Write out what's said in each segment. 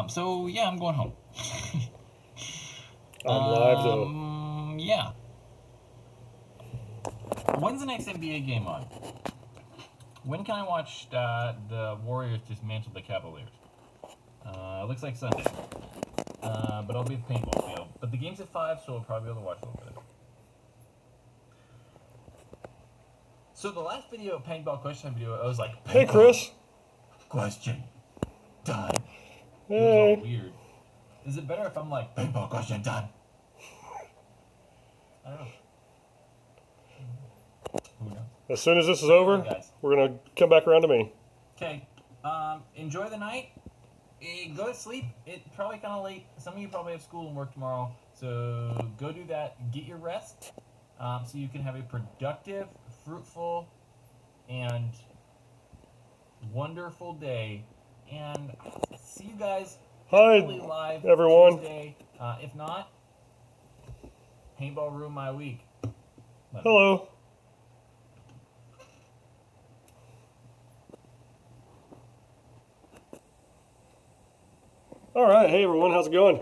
So yeah, I'm going home. I'm live though. Yeah. When's the next NBA game on? When can I watch the Warriors dismantle the Cavaliers? Looks like Sunday. But I'll be at the paintball field. But the game's at 5, so I'll probably be able to watch a little bit. So the last video, paintball question video, I was like, Hey, Chris. Question done. Hey. It was all weird. Is it better if I'm like, paintball question done? I don't know. Who knows? As soon as this is over, we're going to come back around to me. Okay. Enjoy the night. Go to sleep. It's probably kind of late. Some of you probably have school and work tomorrow. So go do that. Get your rest so you can have a productive, fruitful, and wonderful day. And see you guys live everyone. Tuesday. If not, paintball ruined my week. Hello. All right. Hey, everyone. How's it going?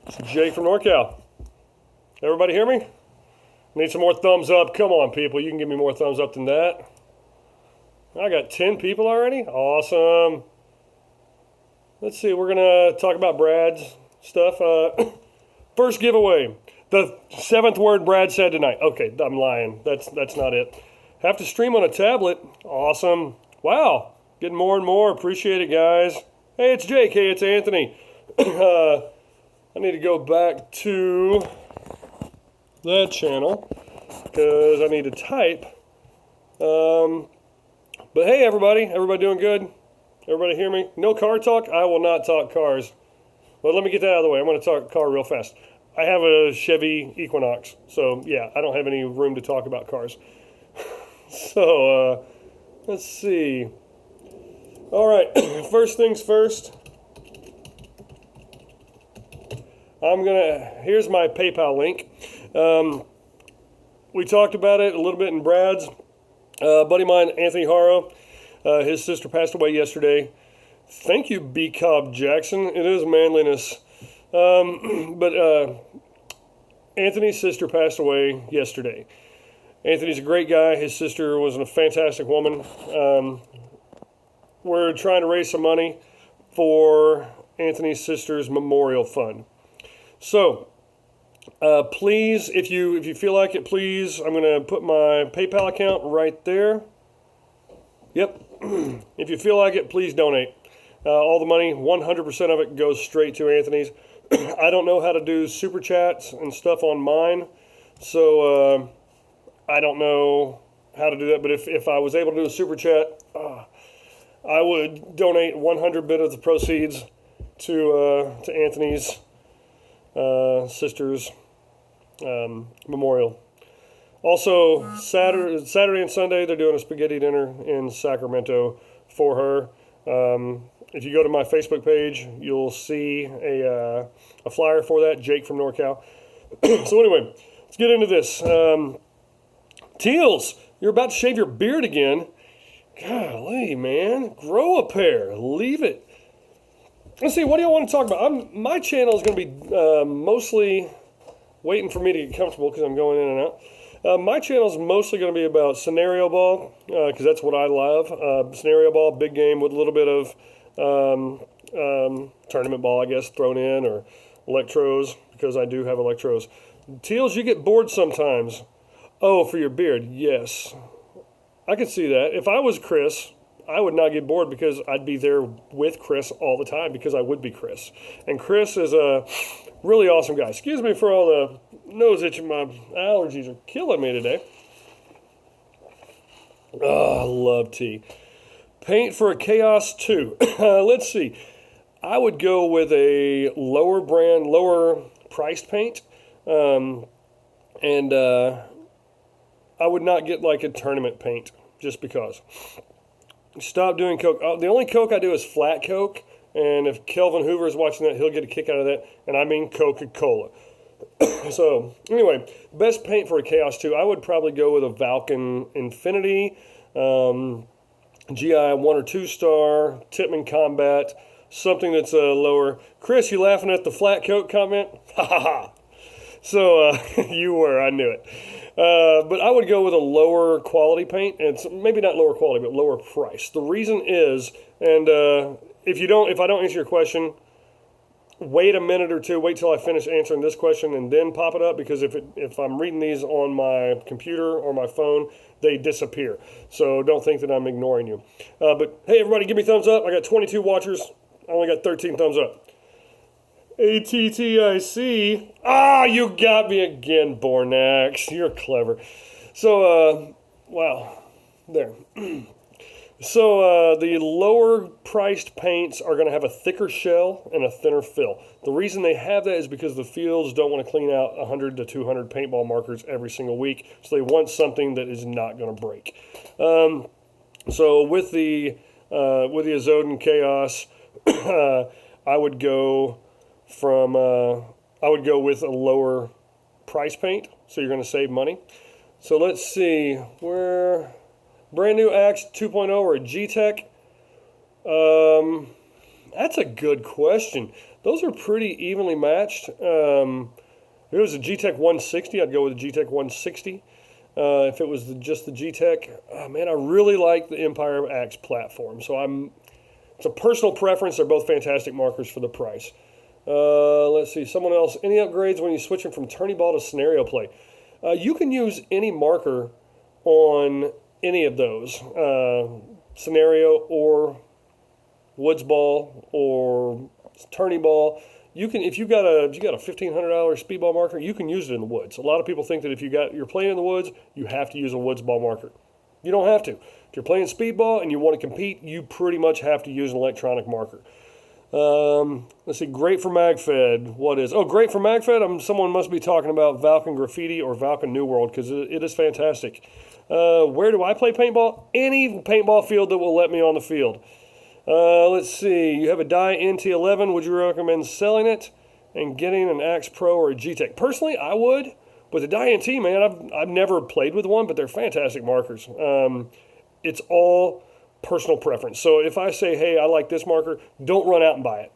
It's Jake from NorCal. Everybody hear me? Need some more thumbs up. Come on, people. You can give me more thumbs up than that. I got 10 people already. Awesome. Let's see. We're going to talk about Brad's stuff. First giveaway. The 7th word Brad said tonight. Okay, I'm lying. That's not it. Have to stream on a tablet. Awesome. Wow. Getting more and more. Appreciate it, guys. Hey, it's Jake. Hey, it's Anthony. I need to go back to that channel because I need to type. But hey, everybody doing good? Everybody hear me? No car talk? I will not talk cars. Well, let me get that out of the way. I'm going to talk car real fast. I have a Chevy Equinox, so yeah, I don't have any room to talk about cars. So, let's see. All right, first things first. Here's my PayPal link. We talked about it a little bit in Brad's. Buddy of mine, Anthony Haro, his sister passed away yesterday. Thank you, B. Cobb Jackson. It is manliness. But Anthony's sister passed away yesterday. Anthony's a great guy. His sister was a fantastic woman. We're trying to raise some money for Anthony's sister's memorial fund. So, please, if you feel like it, please, I'm going to put my PayPal account right there. Yep. If you feel like it, please donate. All the money, 100% of it goes straight to Anthony's. I don't know how to do super chats and stuff on mine, so I don't know how to do that. But if I was able to do a super chat, I would donate 100 bit of the proceeds to Anthony's sister's memorial. Also, Saturday and Sunday, they're doing a spaghetti dinner in Sacramento for her. If you go to my Facebook page, you'll see a flyer for that, Jake from NorCal. So anyway, let's get into this. Teals, you're about to shave your beard again. Golly, man, grow a pair. Leave it. Let's see, what do y'all want to talk about? My channel is going to be mostly waiting for me to get comfortable because I'm going in and out. My channel is mostly going to be about scenario ball because that's what I love. Scenario ball, big game with a little bit of tournament ball, I guess, thrown in, or electros because I do have electros. Teals, you get bored sometimes. Oh, for your beard, yes. I can see that. If I was Chris, I would not get bored because I'd be there with Chris all the time because I would be Chris. And Chris is a really awesome guy. Excuse me for all the nose itching. My allergies are killing me today. Oh, I love tea. Paint for a Chaos 2. Let's see. I would go with a lower brand, lower priced paint. And I would not get like a tournament paint just because. Stop doing Coke. The only Coke I do is flat Coke. And if Kelvin Hoover is watching that, he'll get a kick out of that. And I mean Coca-Cola. So, anyway, best paint for a Chaos 2. I would probably go with a Valken Infinity, GI 1 or 2 star, Tippmann Combat, something that's lower. Chris, you laughing at the flat coat comment? Ha ha ha. So you were, I knew it. But I would go with a lower quality paint, and maybe not lower quality, but lower price. The reason is, and if I don't answer your question, wait a minute or two, wait till I finish answering this question and then pop it up, because if I'm reading these on my computer or my phone, they disappear. So don't think that I'm ignoring you. But hey, everybody, give me thumbs up. I got 22 watchers. I only got 13 thumbs up. ATTIC. Ah, you got me again, Bornax. You're clever. So, wow. There. So the lower priced paints are going to have a thicker shell and a thinner fill. The reason they have that is because the fields don't want to clean out 100 to 200 paintball markers every single week, so they want something that is not going to break. So with the Azoden Chaos, I would go with a lower price paint, so you're going to save money. So let's see where. Brand new Axe 2.0 or a G-Tech? That's a good question. Those are pretty evenly matched. If it was a G-Tech 160, I'd go with a G-Tech 160. If it was just the G-Tech, man, I really like the Empire Axe platform. So it's a personal preference. They're both fantastic markers for the price. Let's see, someone else. Any upgrades when you're switching from tourney ball to scenario play? You can use any marker on any of those, scenario or woods ball or tourney ball. You can, if you got a $1,500 speedball marker, you can use it in the woods. A lot of people think that if you're playing in the woods, you have to use a woods ball marker. You don't have to. If you're playing speedball and you want to compete, you pretty much have to use an electronic marker. Let's see, great for MagFed. What is? Oh, great for MagFed. Someone must be talking about Valken Graffiti or Valken New World, because it is fantastic. Where do I play paintball? Any paintball field that will let me on the field. Let's see. You have a Dye NT11. Would you recommend selling it and getting an Axe Pro or a G-Tech? Personally, I would. But the Dye NT, man, I've never played with one, but they're fantastic markers. It's all personal preference. So if I say, hey, I like this marker, don't run out and buy it.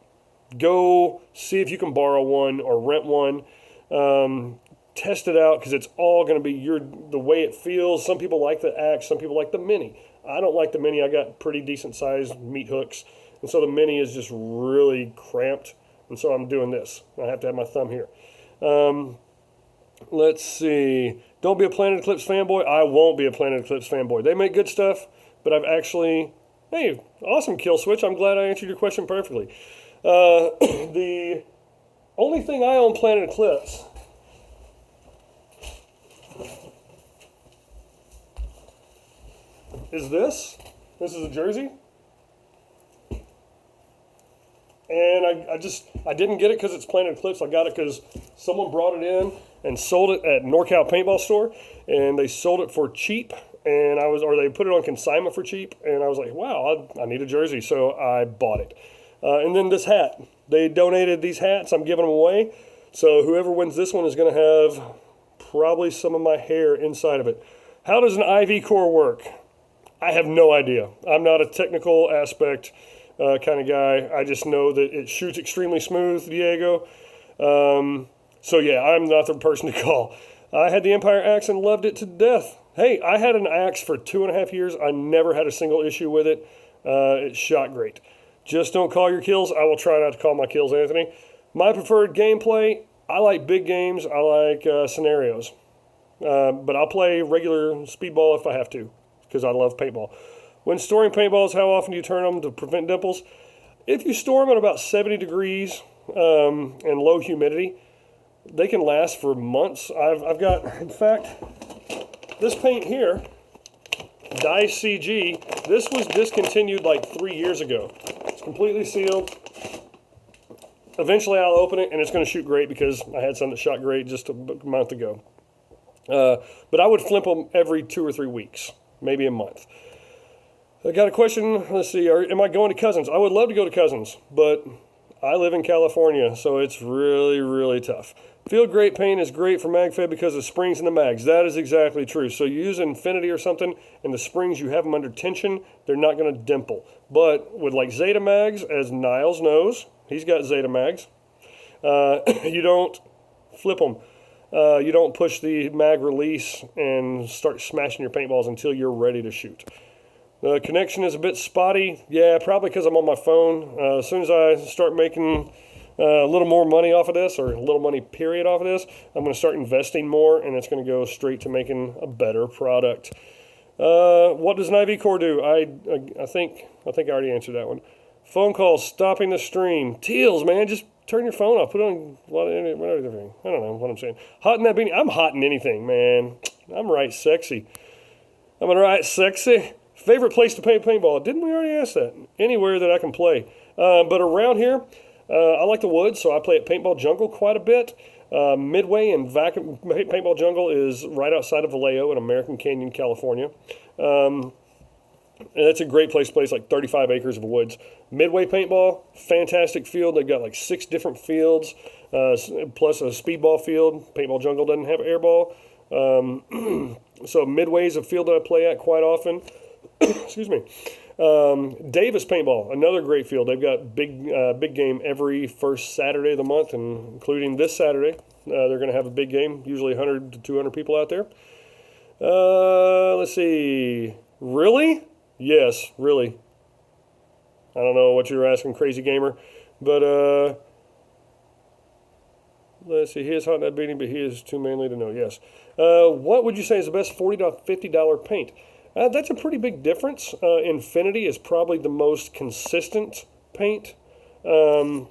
Go see if you can borrow one or rent one. Test it out, because it's all going to be the way it feels. Some people like the Axe, some people like the Mini. I don't like the Mini. I got pretty decent sized meat hooks, and so the Mini is just really cramped, and so I'm doing this. I have to have my thumb here. Let's see. Don't be a Planet Eclipse fanboy. I won't be a Planet Eclipse fanboy. They make good stuff, but I've actually, hey, awesome Kill Switch. I'm glad I answered your question perfectly. The only thing I own Planet Eclipse is this. This is a jersey. And I didn't get it because it's Planet Eclipse. I got it because someone brought it in and sold it at NorCal Paintball Store, and they sold it for cheap. And they put it on consignment for cheap. And I was like, wow, I need a jersey, so I bought it. And then this hat. They donated these hats. I'm giving them away. So whoever wins this one is going to have probably some of my hair inside of it. How does an IV core work? I have no idea. I'm not a technical aspect kind of guy. I just know that it shoots extremely smooth, Diego. So yeah, I'm not the person to call. I had the Empire Axe and loved it to death. Hey, I had an Axe for 2.5 years. I never had a single issue with it. It shot great. Just don't call your kills. I will try not to call my kills, Anthony. My preferred gameplay, I like big games. I like scenarios. But I'll play regular speedball if I have to, because I love paintball. When storing paintballs, how often do you turn them to prevent dimples? If you store them at about 70 degrees and low humidity, they can last for months. I've got, in fact, this paint here, Dye CG, this was discontinued like 3 years ago. It's completely sealed. Eventually I'll open it and it's going to shoot great, because I had some that shot great just a month ago. But I would flip them every 2 or 3 weeks, maybe a month. I got a question. Let's see. Am I going to Cousins? I would love to go to Cousins, but I live in California, so it's really, really tough. Field grade paint is great for MagFed because of springs in the mags. That is exactly true. So you use Infinity or something, and the springs, you have them under tension, they're not going to dimple. But with like Zeta mags, as Niles knows, he's got Zeta mags, you don't flip them. You don't push the mag release and start smashing your paintballs until you're ready to shoot. The connection is a bit spotty. Yeah, probably because I'm on my phone. As soon as I start making a little more money off of this, or a little money period off of this, I'm going to start investing more, and it's going to go straight to making a better product. What does an IV core do? I think I already answered that one. Phone calls stopping the stream. Teals, man, just turn your phone off. Put on everything. I don't know what I'm saying. Hot in that beanie. I'm hot in anything, man. I'm right sexy. I'm right sexy. Favorite place to play paintball? Didn't we already ask that? Anywhere that I can play. But around here, I like the woods, so I play at Paintball Jungle quite a bit. Midway and Paintball Jungle is right outside of Vallejo in American Canyon, California. And that's a great place to play. It's like 35 acres of woods. Midway Paintball, fantastic field. They've got like 6 different fields, plus a speedball field. Paintball Jungle doesn't have airball. So Midway is a field that I play at quite often. Excuse me. Davis Paintball, another great field. They've got big game every first Saturday of the month, and including this Saturday. They're going to have a big game, usually 100 to 200 people out there. Let's see. Really? Yes, really. I don't know what you're asking, Crazy Gamer, but let's see. He is hot in that beanie, but he is too manly to know. Yes. What would you say is the best $40 to $50 paint? That's a pretty big difference. Infinity is probably the most consistent paint for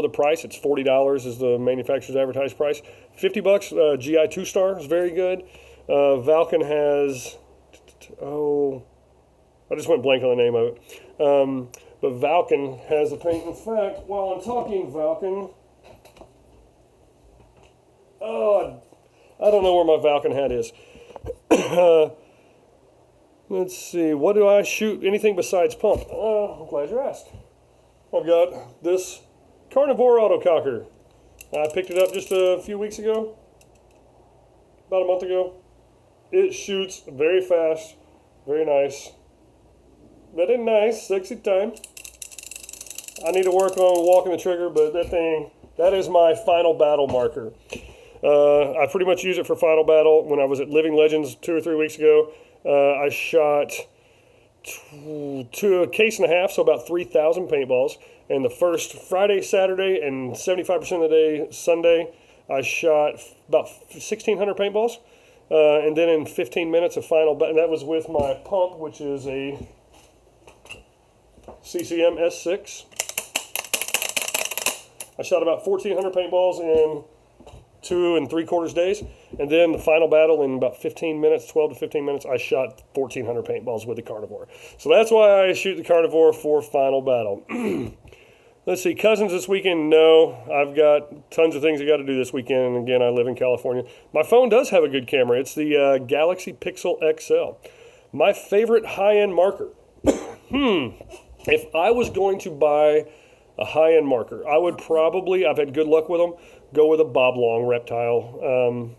the price. It's $40 is the manufacturer's advertised price. $50, GI 2-star is very good. Valken has, I just went blank on the name of it. But Valken has a paint. In fact, while I'm talking Valken, I don't know where my Valken hat is. Let's see, what do I shoot? Anything besides pump? I'm glad you asked. I've got this Carnivore autococker. I picked it up just a few weeks ago, about a month ago. It shoots very fast, very nice. Very nice, sexy time. I need to work on walking the trigger, but that is my final battle marker. I pretty much use it for final battle. When I was at Living Legends 2 or 3 weeks ago, I shot a case and a half, so about 3,000 paintballs. And the first Friday, Saturday, and 75% of the day, Sunday, I shot about 1,600 paintballs. And then in 15 minutes of final battle, and that was with my pump, which is a CCM S6. I shot about 1,400 paintballs in 2 3/4 days, and then the final battle in about 15 minutes, 12 to 15 minutes, I shot 1,400 paintballs with the Carnivore. So that's why I shoot the Carnivore for final battle. Let's see, cousins this weekend? No, I've got tons of things I got to do this weekend, and again, I live in California. My phone does have a good camera. It's the Galaxy Pixel XL. My favorite high-end marker. If I was going to buy a high-end marker, I would probably, I've had good luck with them, go with a Bob Long Reptile.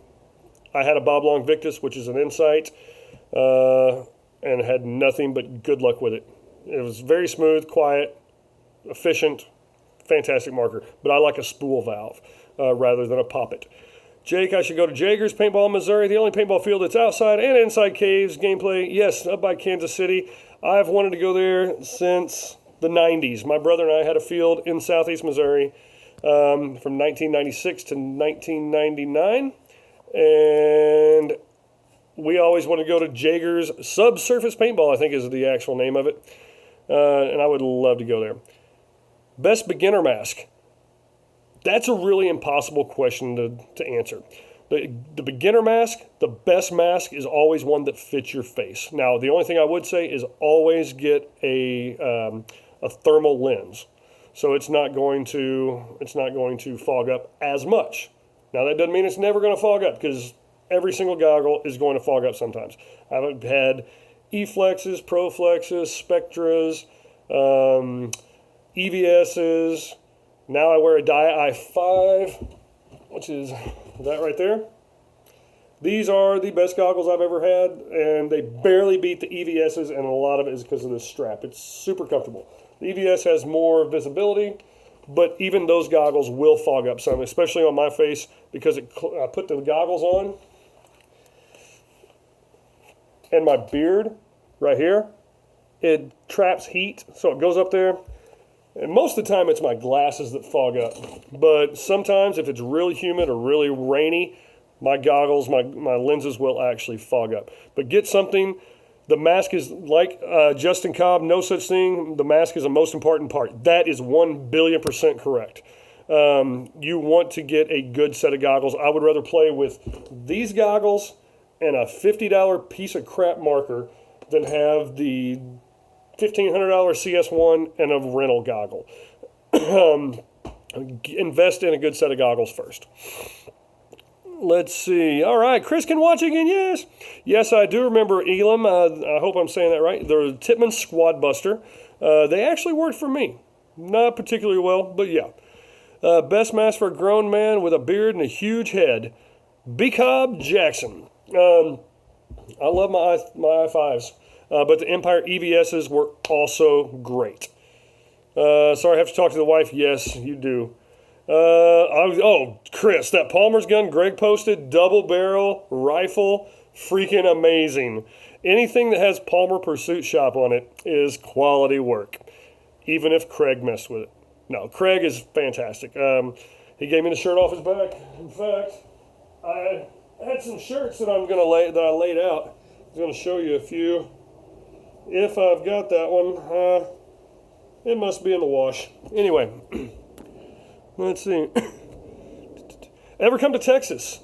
I had a Bob Long Victus, which is an Insight, and had nothing but good luck with it. It was very smooth, quiet, efficient, fantastic marker. But I like a spool valve rather than a poppet. Jake, I should go to Jager's Paintball, Missouri, the only paintball field that's outside and inside caves. Gameplay, yes, up by Kansas City. I've wanted to go there since the 90s. My brother and I had a field in southeast Missouri from 1996 to 1999. And we always want to go to Jager's Subsurface Paintball, I think is the actual name of it. And I would love to go there. Best beginner mask. That's a really impossible question to answer. The beginner mask, the best mask is always one that fits your face. Now, the only thing I would say is always get a thermal lens. So it's not going to fog up as much. Now, that doesn't mean it's never going to fog up, because every single goggle is going to fog up sometimes. I've had E-Flexes, Pro-Flexes, Spectras, EVSs. Now I wear a Dia i5. which is that right there. These are the best goggles I've ever had, and they barely beat the EVS's, and a lot of it is because of this strap. It's super comfortable. The EVS has more visibility, but even those goggles will fog up some, especially on my face, because I put the goggles on, and my beard right here, it traps heat, so it goes up there. And most of the time, it's my glasses that fog up. But sometimes, if it's really humid or really rainy, my goggles, my lenses will actually fog up. But get something. The mask is like Justin Cobb, no such thing. The mask is the most important part. That is 1,000,000,000% correct. You want to get a good set of goggles. I would rather play with these goggles and a $50 piece of crap marker than have the $1,500 CS1 and a rental goggle. Invest in a good set of goggles first. Let's see. All right, Chris can watch again. Yes. Yes, I do remember Elam. I hope I'm saying that right. The Tippmann Squad Buster. They actually worked for me. Not particularly well, but yeah. Best mask for a grown man with a beard and a huge head. B-Cobb Jackson. I love my i5s, but the Empire EVSs were also great. Sorry, I have to talk to the wife. Yes, you do. Chris, that Palmer's gun Greg posted, double barrel rifle, freaking amazing. Anything that has Palmer Pursuit Shop on it is quality work, even if Craig messed with it. No, Craig is fantastic. He gave me the shirt off his back. In fact, I had some shirts that I laid out. I'm going to show you a few. If I've got that one, it must be in the wash. Anyway. Let's see. Ever come to Texas?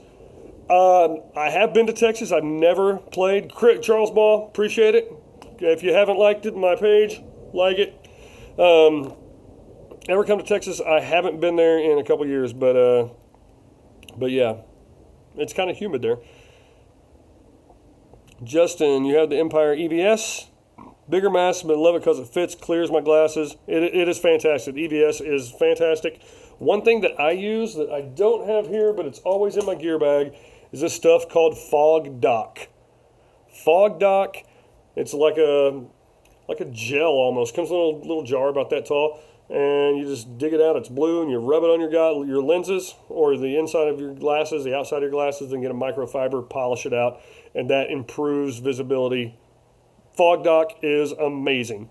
I have been to Texas. I've never played. Charles Ball, appreciate it. If you haven't liked it, my page, like it. Ever come to Texas? I haven't been there in a couple years, but yeah, it's kind of humid there. Justin, you have the Empire EVS. Bigger mask, but I love it because it fits, clears my glasses. It is fantastic. EVS is fantastic. One thing that I use that I don't have here, but it's always in my gear bag, is this stuff called Fog Doc. Fog Doc, it's like a gel almost. Comes in a little jar about that tall, and you just dig it out. It's blue, and you rub it on your lenses or the inside of your glasses, the outside of your glasses, then get a microfiber, polish it out, and that improves visibility. Fog Doc is amazing.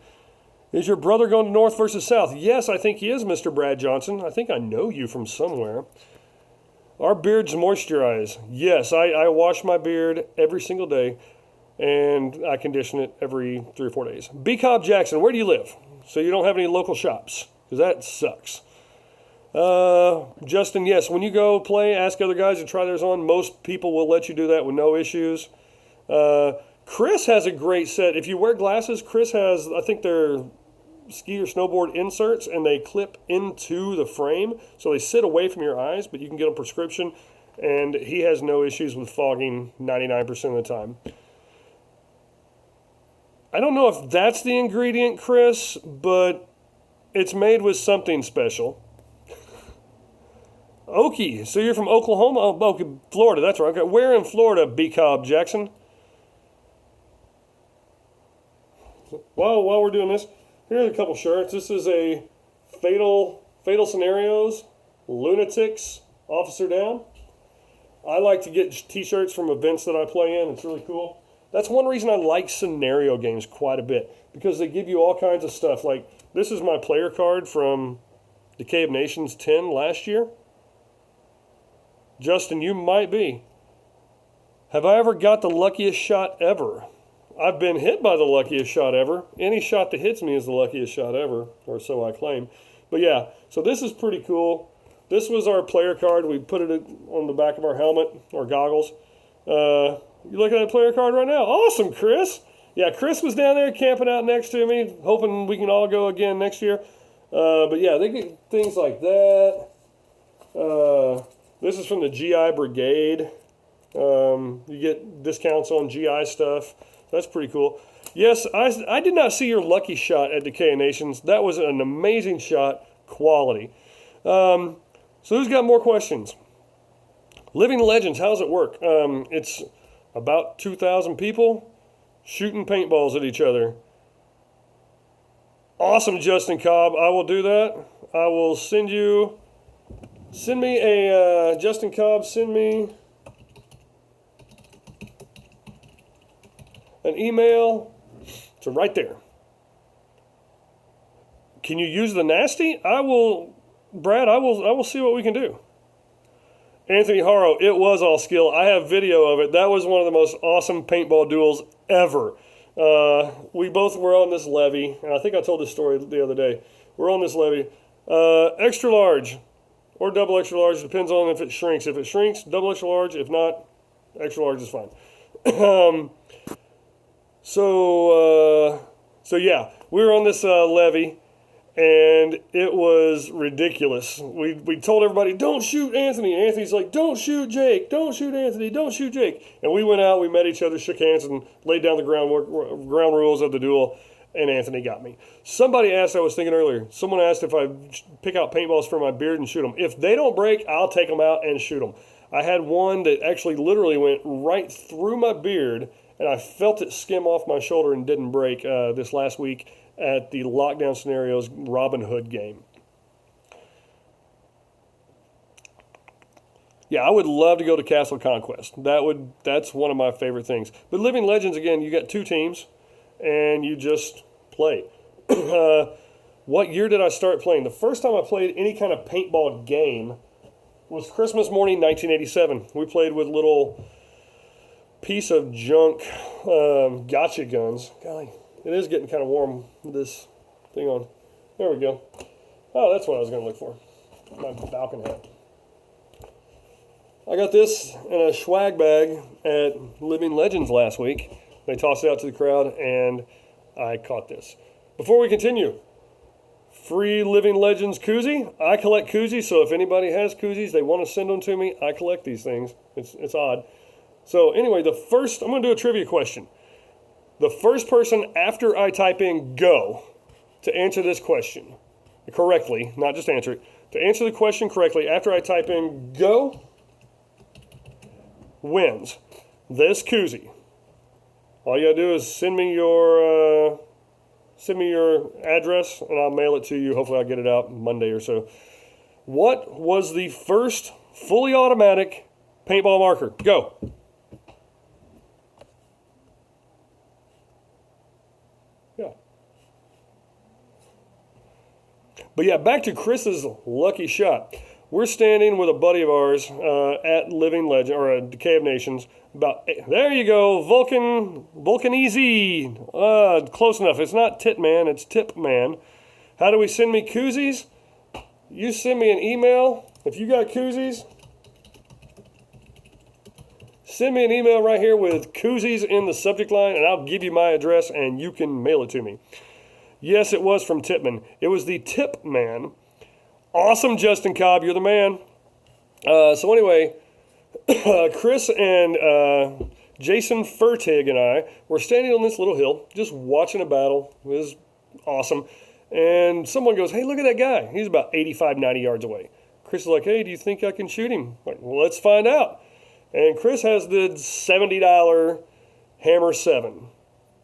Is your brother going to North versus South? Yes, I think he is, Mr. Brad Johnson. I think I know you from somewhere. Our beards moisturize. Yes, I wash my beard every single day, and I condition it every 3 or 4 days. B-Cobb Jackson, where do you live? So you don't have any local shops, because that sucks. Justin, yes, when you go play, ask other guys to try theirs on. Most people will let you do that with no issues. Chris has a great set. If you wear glasses, Chris has, I think they're ski or snowboard inserts, and they clip into the frame, so they sit away from your eyes, but you can get a prescription, and he has no issues with fogging 99% of the time. I don't know if that's the ingredient, Chris, but it's made with something special. Okie, so you're from Oklahoma? Oh, okay, Florida, that's right. Okay. Where in Florida, B-Cobb Jackson? While we're doing this, here's a couple shirts. This is a Fatal Scenarios, Lunatics, Officer Down. I like to get t-shirts from events that I play in. It's really cool. That's one reason I like scenario games quite a bit, because they give you all kinds of stuff. Like, this is my player card from Decay of Nations 10 last year. Justin, you might be. Have I ever got the luckiest shot ever? I've been hit by the luckiest shot ever. Any shot that hits me is the luckiest shot ever, or so I claim. But yeah, so this is pretty cool. This was our player card. We put it on the back of our helmet, or goggles. You looking at a player card right now? Awesome, Chris. Yeah, Chris was down there camping out next to me, hoping we can all go again next year. But yeah, they get things like that. This is from the GI Brigade. You get discounts on GI stuff. That's pretty cool. Yes, I did not see your lucky shot at Decay of Nations. That was an amazing shot, quality. So who's got more questions? Living Legends, how does it work? It's about 2,000 people shooting paintballs at each other. Awesome, Justin Cobb. I will do that. I will send me a, Justin Cobb, send me an email to right there. Can you use the nasty? I will, Brad, I will see what we can do. Anthony Haro, it was all skill. I have video of it. That was one of the most awesome paintball duels ever. We both were on this levee, and I think I told this story the other day. We're on this levee. Extra large or double extra large, depends on if it shrinks. If it shrinks, double extra large. If not, extra large is fine. So yeah, we were on this levee, and it was ridiculous. We told everybody, don't shoot Anthony. Anthony's like, don't shoot Jake. Don't shoot Anthony. Don't shoot Jake. And we went out, we met each other, shook hands, and laid down the ground rules of the duel, and Anthony got me. Somebody asked, I was thinking earlier, someone asked if I pick out paintballs for my beard and shoot them. If they don't break, I'll take them out and shoot them. I had one that actually literally went right through my beard, and I felt it skim off my shoulder and didn't break this last week at the Lockdown Scenarios Robin Hood game. Yeah, I would love to go to Castle Conquest. That's one of my favorite things. But Living Legends, again, you got 2 teams, and you just play. What year did I start playing? The first time I played any kind of paintball game was Christmas morning, 1987. We played with little piece of junk gotcha guns. Golly, it is getting kind of warm with this thing on. There we go. Oh, that's what I was going to look for. My Falcon hat. I got this in a swag bag at Living Legends last week. They tossed it out to the crowd, and I caught this. Before we continue, free Living Legends koozie. I collect koozies, so if anybody has koozies, they want to send them to me, I collect these things. It's odd. So anyway, I'm going to do a trivia question. The first person after I type in go to answer this question correctly, not just answer it, to answer the question correctly after I type in go wins this koozie. All you gotta do is send me your address and I'll mail it to you. Hopefully I'll get it out Monday or so. What was the first fully automatic paintball marker? Go. Yeah. But yeah, back to Chris's lucky shot. We're standing with a buddy of ours at Living Legend, or a Decay of Nations. There you go, Vulcan Easy. Close enough. It's not Tit Man, it's Tip Man. How do we send me koozies? You send me an email. If you got koozies, send me an email right here with koozies in the subject line, and I'll give you my address, and you can mail it to me. Yes, it was from Tipman. It was the Tip Man. Awesome, Justin Cobb. You're the man. So anyway, Chris and Jason Furtig and I were standing on this little hill just watching a battle. It was awesome. And someone goes, hey, look at that guy. He's about 85, 90 yards away. Chris is like, hey, do you think I can shoot him? I'm like, well, let's find out. And Chris has the $70 Hammer 7.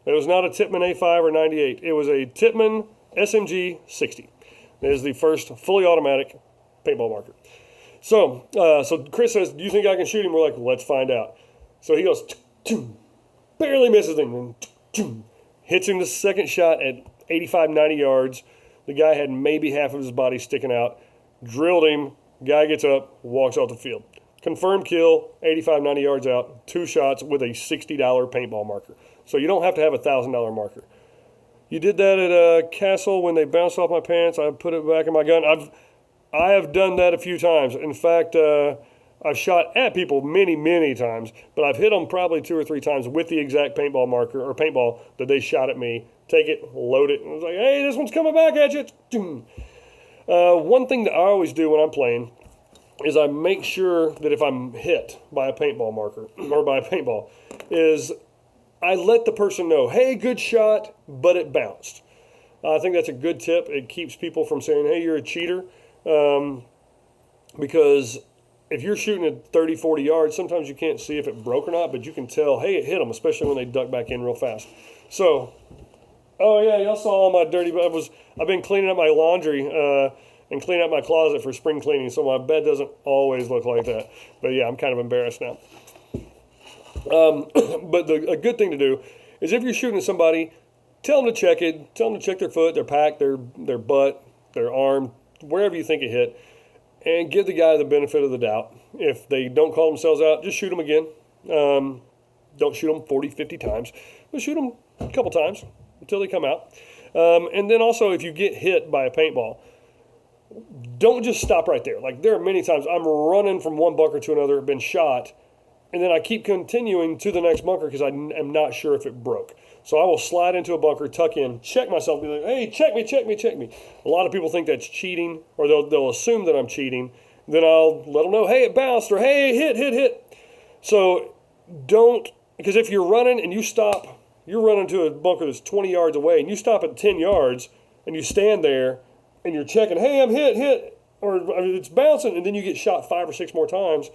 It was not a Tipman A5 or 98. It was a Tipman SMG 60. It is the first fully automatic paintball marker. So Chris says, do you think I can shoot him? We're like, let's find out. So he goes, barely misses him, and hits him the second shot at 85, 90 yards. The guy had maybe half of his body sticking out. Drilled him. Guy gets up, walks off the field. Confirmed kill, 85, 90 yards out. 2 shots with a $60 paintball marker. So you don't have to have a $1,000 marker. You did that at Castle when they bounced off my pants. I put it back in my gun. I have done that a few times. In fact, I've shot at people many, many times, but I've hit them probably 2 or 3 times with the exact paintball marker or paintball that they shot at me. Take it, load it, and I was like, hey, this one's coming back at you. One thing that I always do when I'm playing is I make sure that if I'm hit by a paintball marker or by a paintball, is I let the person know, hey, good shot, but it bounced. I think that's a good tip. It keeps people from saying, hey, you're a cheater. Because if you're shooting at 30, 40 yards, sometimes you can't see if it broke or not, but you can tell, hey, it hit them, especially when they duck back in real fast. So, oh yeah, y'all saw all my dirty. I've been cleaning up my laundry and cleaning up my closet for spring cleaning, so my bed doesn't always look like that. But yeah, I'm kind of embarrassed now. But a good thing to do is if you're shooting at somebody, tell them to check it. Tell them to check their foot, their pack, their butt, their arm, wherever you think it hit, and give the guy the benefit of the doubt. If they don't call themselves out, just shoot them again. Don't shoot them 40, 50 times, but shoot them a couple times until they come out. And then also, if you get hit by a paintball, don't just stop right there. Like, there are many times I'm running from one bunker to another, been shot, and then I keep continuing to the next bunker because I am not sure if it broke. So I will slide into a bunker, tuck in, check myself, be like, hey, check me, check me, check me. A lot of people think that's cheating, or they'll assume that I'm cheating. Then I'll let them know, hey, it bounced, or hey, hit. So don't, because if you're running and you stop, you're running to a bunker that's 20 yards away, and you stop at 10 yards, and you stand there, and you're checking, hey, I'm hit, or it's bouncing, and then you get shot 5 or 6 more times,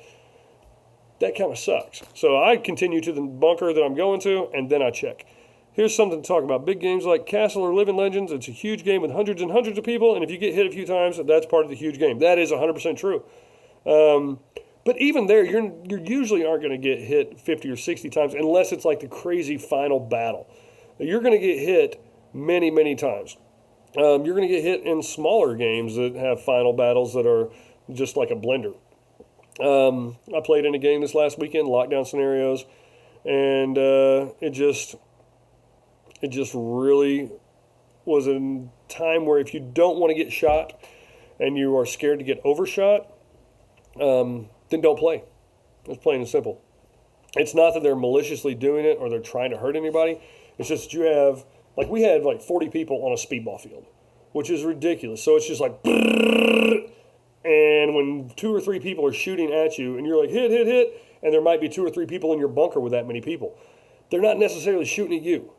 that kind of sucks. So I continue to the bunker that I'm going to, and then I check. Here's something to talk about. Big games like Castle or Living Legends, it's a huge game with hundreds and hundreds of people, and if you get hit a few times, that's part of the huge game. That is 100% true. But even there, you usually aren't going to get hit 50 or 60 times unless it's like the crazy final battle. You're going to get hit many, many times. You're going to get hit in smaller games that have final battles that are just like a blender. I played in a game this last weekend, lockdown scenarios, and it just really was a time where if you don't want to get shot and you are scared to get overshot, then don't play. It's plain and simple. It's not that they're maliciously doing it or they're trying to hurt anybody. It's just that you have, like, we had like 40 people on a speedball field, which is ridiculous. So it's just like, and when 2 or 3 people are shooting at you and you're like, hit, and there might be 2 or 3 people in your bunker with that many people, they're not necessarily shooting at you.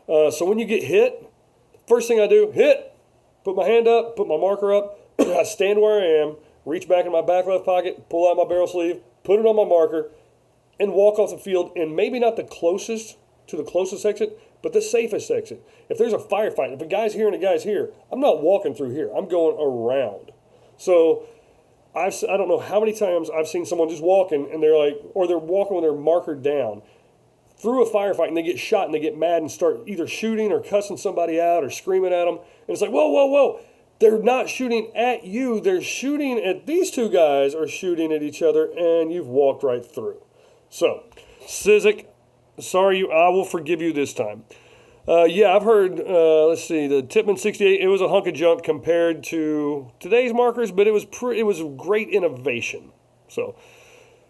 So when you get hit, first thing I do, hit, put my hand up, put my marker up, I stand where I am, reach back in my back left pocket, pull out my barrel sleeve, put it on my marker, and walk off the field, and maybe not the closest to the closest exit, but the safest exit. If there's a firefight, if a guy's here and a guy's here, I'm not walking through here. I'm going around. So I don't know how many times I've seen someone just walking, and they're like, or they're walking with their marker down through a firefight, and they get shot, and they get mad and start either shooting or cussing somebody out or screaming at them. And it's like, whoa. They're not shooting at you. They're shooting at these 2 guys are shooting at each other, and you've walked right through. So, Sizik, sorry, I will forgive you this time. Yeah, I've heard, let's see, the Tipman 68, it was a hunk of junk compared to today's markers, but it was great innovation. So,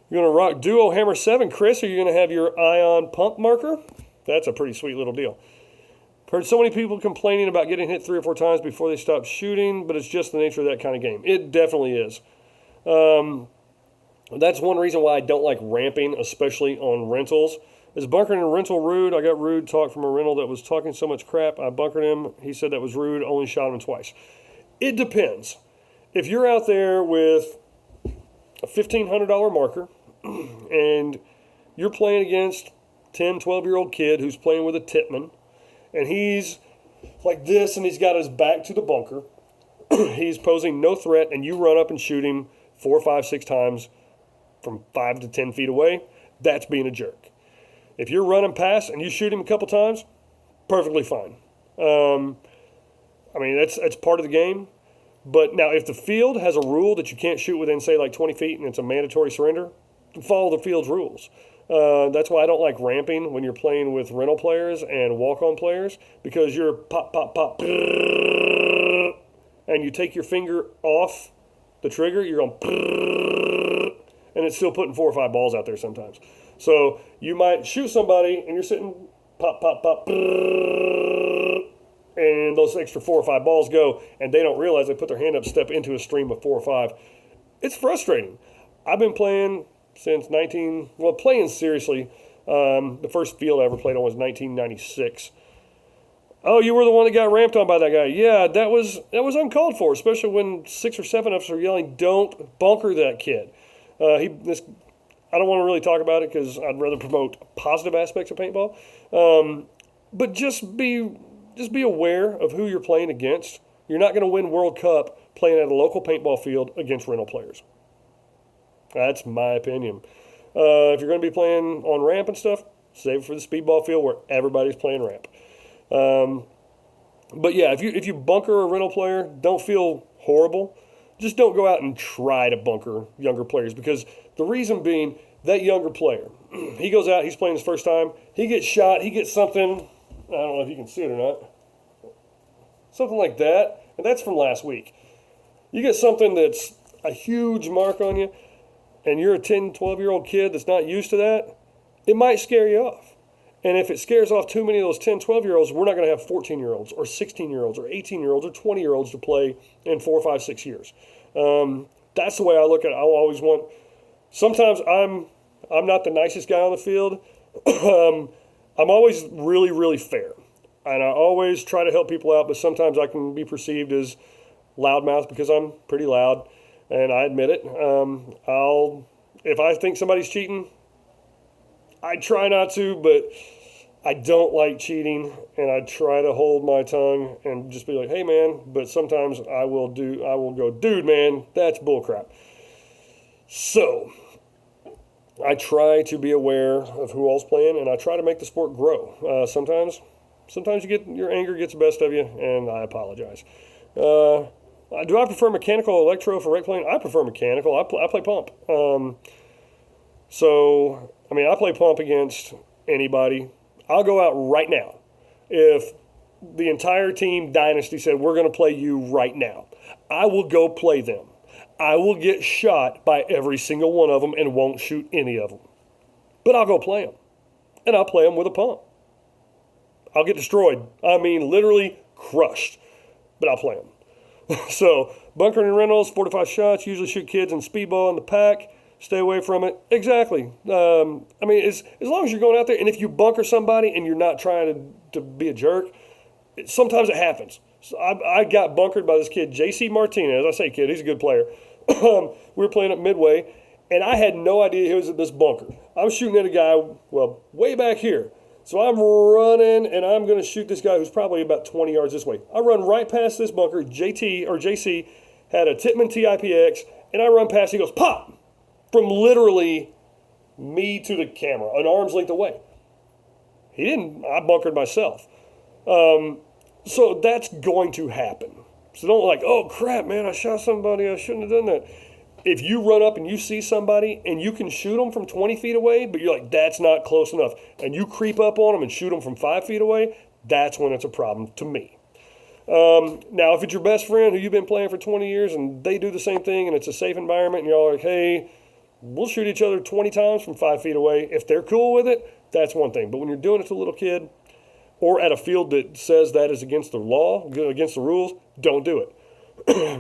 you're going to rock Duo Hammer 7. Chris, are you going to have your ion pump marker? That's a pretty sweet little deal. Heard so many people complaining about getting hit 3 or 4 times before they stop shooting, but it's just the nature of that kind of game. It definitely is. That's one reason why I don't like ramping, especially on rentals. Is bunkering a rental rude? I got rude talk from a rental that was talking so much crap. I bunkered him. He said that was rude. Only shot him twice. It depends. If you're out there with a $1,500 marker and you're playing against 10, 12-year-old kid who's playing with a Tipman, and he's like this and he's got his back to the bunker, he's posing no threat, and you run up and shoot him 4, 5, 6 times from 5 to 10 feet away, that's being a jerk. If you're running past and you shoot him a couple times, perfectly fine. I mean, that's part of the game. But now, if the field has a rule that you can't shoot within, say, like 20 feet and it's a mandatory surrender, follow the field's rules. That's why I don't like ramping when you're playing with rental players and walk-on players, because you're pop, pop, pop, and you take your finger off the trigger, you're going, and it's still putting 4 or 5 balls out there sometimes. So you might shoot somebody and you're sitting pop, pop, pop, and those extra 4 or 5 balls go, and they don't realize they put their hand up, step into a stream of 4 or 5. It's frustrating. I've been playing since playing seriously. The first field I ever played on was 1996. Oh, you were the one that got ramped on by that guy. Yeah, that was uncalled for, especially when 6 or 7 of us are yelling, don't bunker that kid. I don't want to really talk about it because I'd rather promote positive aspects of paintball. But just be aware of who you're playing against. You're not going to win World Cup playing at a local paintball field against rental players. That's my opinion. If you're going to be playing on ramp and stuff, save it for the speedball field where everybody's playing ramp. But yeah, if you bunker a rental player, don't feel horrible. Just don't go out and try to bunker younger players, because the reason being, that younger player, he goes out, he's playing his first time, he gets shot, he gets something, I don't know if you can see it or not, something like that, and that's from last week. You get something that's a huge mark on you, and you're a 10, 12-year-old kid that's not used to that, it might scare you off. And if it scares off too many of those 10, 12-year-olds, we're not going to have 14-year-olds or 16-year-olds or 18-year-olds or 20-year-olds to play in 4, 5, 6 years. That's the way I look at it. I always want. Sometimes I'm not the nicest guy on the field. I'm always really, really fair, and I always try to help people out. But sometimes I can be perceived as loudmouth because I'm pretty loud, and I admit it. If I think somebody's cheating, I try not to, but I don't like cheating, and I try to hold my tongue and just be like, hey, man, but sometimes I will go, dude, man, that's bullcrap. So I try to be aware of who all's playing, and I try to make the sport grow. Sometimes your anger gets the best of you, and I apologize. Do I prefer mechanical or electro for rec playing? I prefer mechanical. I play pump. I play pump against anybody. I'll go out right now. If the entire team Dynasty said, we're going to play you right now, I will go play them. I will get shot by every single one of them and won't shoot any of them. But I'll go play them. And I'll play them with a pump. I'll get destroyed. Literally crushed. But I'll play them. So, bunkering and rentals, 4 to 5 shots, usually shoot kids in speedball in the pack. Stay away from it. Exactly. As long as you're going out there, and if you bunker somebody and you're not trying to be a jerk, sometimes it happens. So I got bunkered by this kid, J.C. Martinez. I say kid, he's a good player. We were playing at Midway, and I had no idea he was at this bunker. I was shooting at a guy, way back here. So I'm running, and I'm going to shoot this guy who's probably about 20 yards this way. I run right past this bunker. J.C. had a Tippmann TIPX, and I run past, he goes, pop! From literally me to the camera, an arm's length away. He didn't, I bunkered myself. So that's going to happen. So don't like, oh crap, man, I shot somebody, I shouldn't have done that. If you run up and you see somebody and you can shoot them from 20 feet away, but you're like, that's not close enough, and you creep up on them and shoot them from 5 feet away, that's when it's a problem to me. Now, if it's your best friend who you've been playing for 20 years and they do the same thing and it's a safe environment and you're like, hey, we'll shoot each other 20 times from 5 feet away. If they're cool with it, that's one thing. But when you're doing it to a little kid or at a field that says that is against the law, against the rules, don't do it.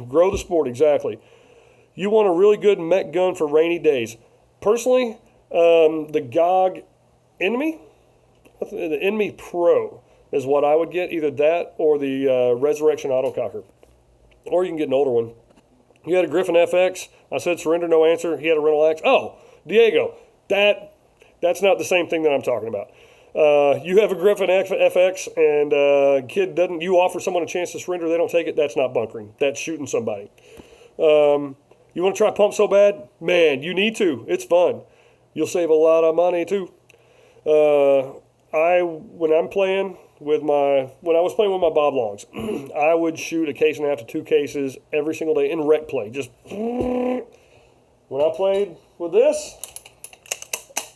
Grow the sport, exactly. You want a really good mech gun for rainy days. Personally, the GOG Enemy, the Enemy Pro is what I would get. Either that or the Resurrection Autococker. Or you can get an older one. You had a Griffin FX. I said surrender, no answer. He had a rental axe. Oh, Diego, that's not the same thing that I'm talking about. You have a Griffin FX and kid doesn't. You offer someone a chance to surrender, they don't take it. That's not bunkering. That's shooting somebody. You want to try pump so bad? Man, you need to. It's fun. You'll save a lot of money too. When I was playing with my Bob Longs, I would shoot a case and a half to 2 cases every single day in rec play. Just when I played with this,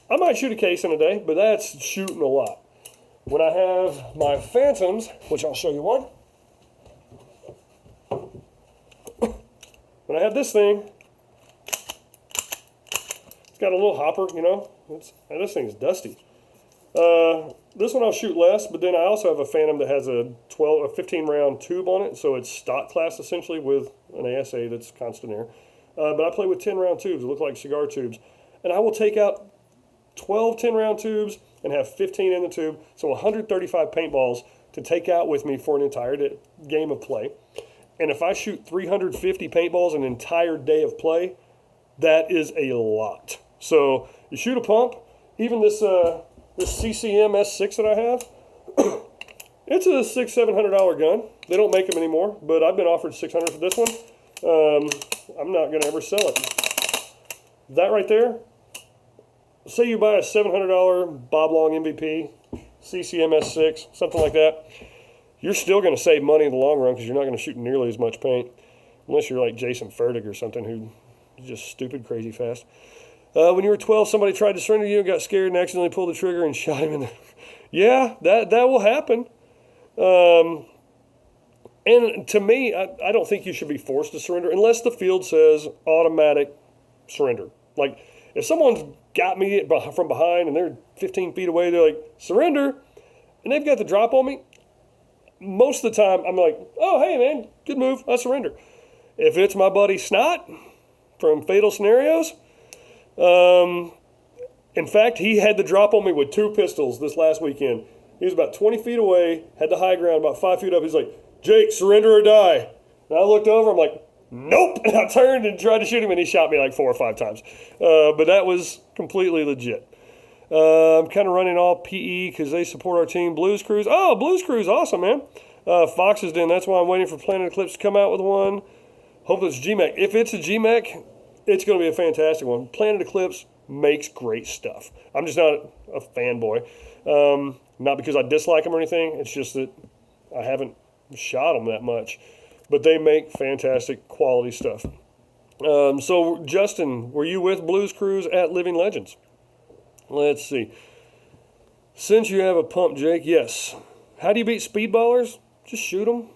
I might shoot a case in a day, but that's shooting a lot. When I have my Phantoms, which I'll show you one. When I have this thing, it's got a little hopper, this thing's dusty. This one I'll shoot less, but then I also have a Phantom that has a 15 round tube on it, so it's stock class essentially with an ASA that's constant air. But I play with 10 round tubes, that look like cigar tubes, and I will take out 12 10 round tubes and have 15 in the tube, so 135 paintballs to take out with me for an entire game of play. And if I shoot 350 paintballs an entire day of play, That is a lot. So you shoot a pump, even this CCM S6 that I have, it's a $600-700 gun. They don't make them anymore, but I've been offered $600 for this one. I'm not gonna ever sell it. That right there, say you buy a $700 Bob Long MVP, CCM S6, something like that, you're still gonna save money in the long run because you're not gonna shoot nearly as much paint, unless you're like Jason Fertig or something who is just stupid crazy fast. When you were 12, somebody tried to surrender you and got scared and accidentally pulled the trigger and shot him in the... Yeah, that will happen. And to me, I don't think you should be forced to surrender unless the field says automatic surrender. Like, if someone's got me from behind and they're 15 feet away, they're like, surrender, and they've got the drop on me, most of the time I'm like, oh, hey, man, good move, I surrender. If it's my buddy Snot from Fatal Scenarios, in fact, he had the drop on me with 2 pistols this last weekend. He was about 20 feet away, had the high ground, about 5 feet up. He's like, Jake, surrender or die. And I looked over, I'm like, nope. And I turned and tried to shoot him, and he shot me like 4 or 5 times. But that was completely legit. I'm kind of running all PE because they support our team. Blues Cruise. Oh, Blues Cruise, awesome, man. Fox is in. That's why I'm waiting for Planet Eclipse to come out with one. Hope it's GMAC. If it's a GMAC, it's going to be a fantastic one. Planet Eclipse makes great stuff. I'm just not a fanboy. Not because I dislike them or anything. It's just that I haven't shot them that much. But they make fantastic quality stuff. So, Justin, were you with Blues Cruise at Living Legends? Let's see. Since you have a pump, Jake, yes. How do you beat speedballers? Just shoot them.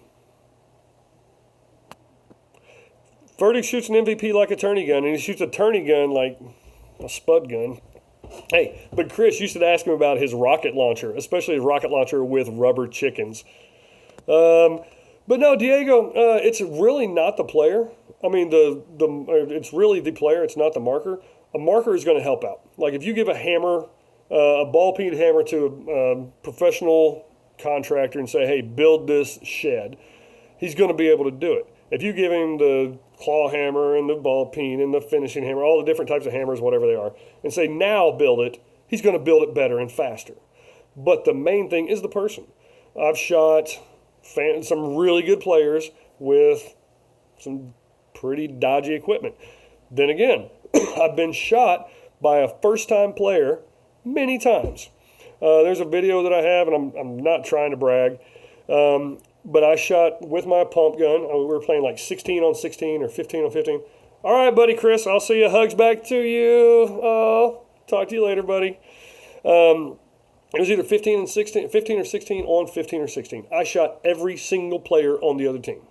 Fertig shoots an MVP like a tourney gun, and he shoots a tourney gun like a spud gun. Hey, but Chris, you should ask him about his rocket launcher, especially his rocket launcher with rubber chickens. But no, Diego, it's really not the player. I mean, it's really the player. It's not the marker. A marker is going to help out. Like if you give a hammer, a ball-peen hammer to a professional contractor and say, hey, build this shed, he's going to be able to do it. If you give him the claw hammer and the ball-peen and the finishing hammer, all the different types of hammers, whatever they are, and say, now build it, he's going to build it better and faster. But the main thing is the person. I've shot some really good players with some pretty dodgy equipment. Then again, I've been shot by a first-time player many times. There's a video that I have, and I'm not trying to brag, but I shot with my pump gun. We were playing like 16 on 16 or 15 on 15. All right, buddy Chris, I'll see you. Hugs back to you. Talk to you later, buddy. It was either 15 or 16 on 15 or 16. I shot every single player on the other team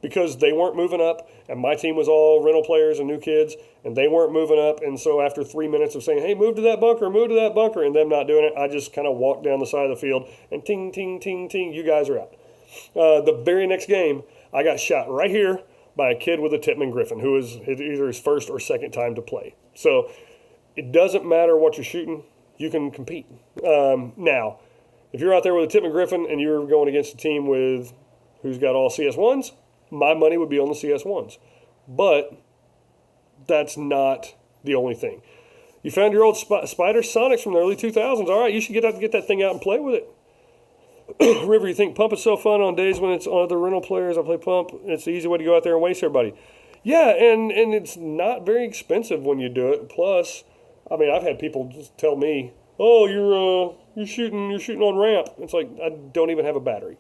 because they weren't moving up, and my team was all rental players and new kids, and they weren't moving up. And so after 3 minutes of saying, hey, move to that bunker, and them not doing it, I just kind of walked down the side of the field and ting, ting, ting, ting, you guys are out. The very next game, I got shot right here by a kid with a Tippmann Griffin who was either his first or second time to play. So it doesn't matter what you're shooting. You can compete. Now, if you're out there with a Tippmann Griffin and you're going against a team who's got all CS1s, my money would be on the CS1s. But that's not the only thing. You found your old Spider Sonics from the early 2000s. All right, you should get that thing out and play with it. River, you think pump is so fun on days when it's other rental players? I play pump. It's the easy way to go out there and waste everybody. Yeah, and it's not very expensive when you do it. Plus, I mean, I've had people just tell me, "Oh, you're shooting on ramp." It's like I don't even have a battery.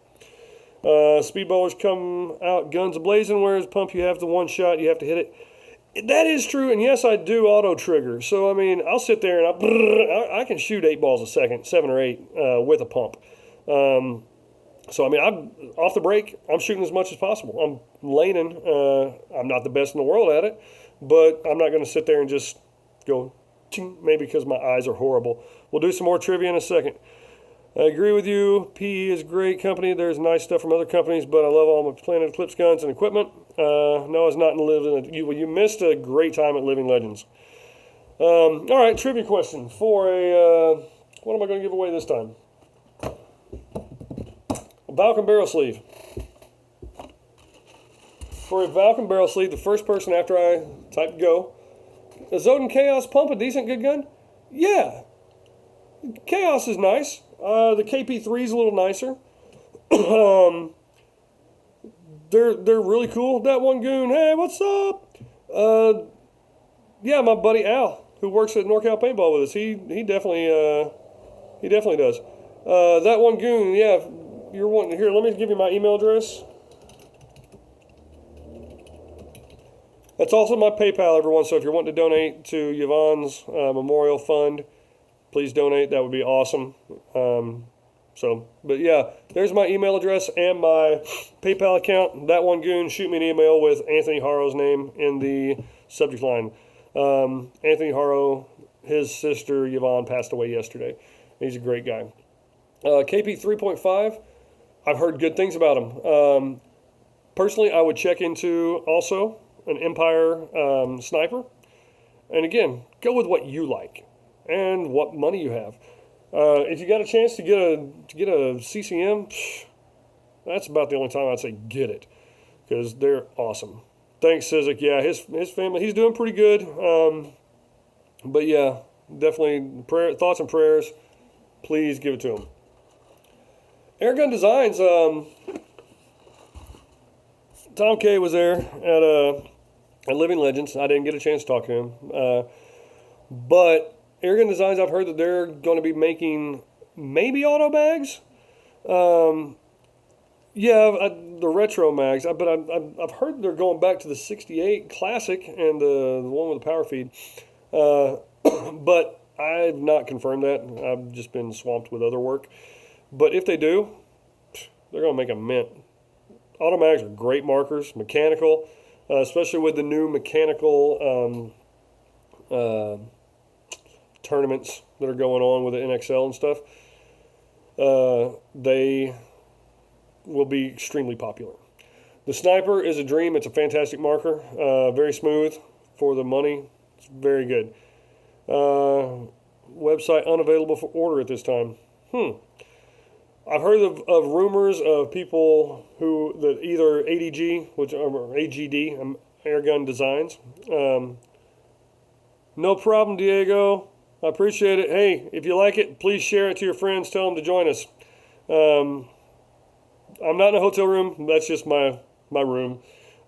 Speedballers come out guns a-blazing, whereas pump you have the one shot, you have to hit it. That is true, and yes, I do auto trigger. So I mean, I'll sit there and I can shoot 8 balls a second, 7 or 8 with a pump. So I mean, I'm off the break. I'm shooting as much as possible. I'm laning. I'm not the best in the world at it, but I'm not going to sit there and just go. Maybe because my eyes are horrible. We'll do some more trivia in a second. I agree with you. PE is a great company. There's nice stuff from other companies, but I love all my Planet Eclipse guns and equipment. No, it's not in Living. You missed a great time at Living Legends. All right, trivia question for a. What am I going to give away this time? A Balkan barrel sleeve. for a Valken barrel sleeve, the first person after I type go. A Zodin Chaos pump, a decent good gun? Yeah. Chaos is nice. The KP3 is a little nicer. They're really cool. That one goon, hey, what's up? Yeah, my buddy Al, who works at NorCal Paintball with us, he definitely does. That one goon, yeah. You're wanting here. Let me give you my email address. That's also my PayPal, everyone. So if you're wanting to donate to Yvonne's Memorial Fund, please donate. That would be awesome. But yeah, there's my email address and my PayPal account. That one goon, shoot me an email with Anthony Harrow's name in the subject line. Anthony Harrow, his sister Yvonne passed away yesterday. He's a great guy. KP 3.5, I've heard good things about him. Personally, I would check into also an Empire sniper. And again, go with what you like and what money you have. If you got a chance to get a CCM, that's about the only time I'd say get it, because they're awesome. Thanks, Sizik. Yeah, his family, he's doing pretty good. But yeah, definitely thoughts and prayers. Please give it to him. Airgun Designs. Tom K was there at Living Legends. I didn't get a chance to talk to him, but Airgun Designs, I've heard that they're going to be making maybe auto bags. Yeah, the retro mags, but I've heard they're going back to the 68 Classic and the one with the power feed. But I've not confirmed that. I've just been swamped with other work. But if they do, they're going to make a mint. Auto mags are great markers, mechanical, especially with the new mechanical tournaments that are going on with the NXL and stuff. They will be extremely popular. The Sniper is a dream. It's a fantastic marker. Very smooth for the money. It's very good. Website unavailable for order at this time. I've heard of rumors of people that either ADG, or AGD, Airgun Designs. No problem, Diego. I appreciate it. Hey, if you like it, please share it to your friends. Tell them to join us. I'm not in a hotel room. That's just my room.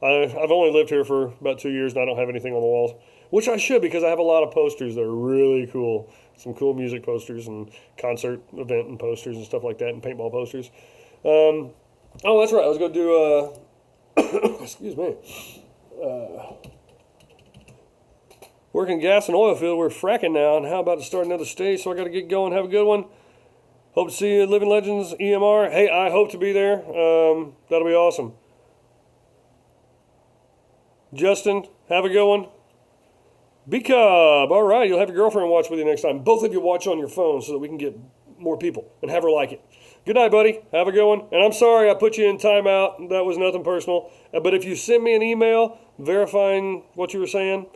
I've only lived here for about 2 years, and I don't have anything on the walls, which I should, because I have a lot of posters that are really cool. Some cool music posters and concert event and posters and stuff like that, and paintball posters. Oh, that's right. I was going to do excuse me. Working gas and oil field. We're fracking now, and how about to start another stage? So I got to get going. Have a good one. Hope to see you at Living Legends EMR. Hey, I hope to be there. That'll be awesome. Justin, have a good one. B-Cub, all right, you'll have your girlfriend watch with you next time. Both of you watch on your phone so that we can get more people and have her like it. Good night, buddy. Have a good one. And I'm sorry I put you in timeout. That was nothing personal. But if you send me an email verifying what you were saying,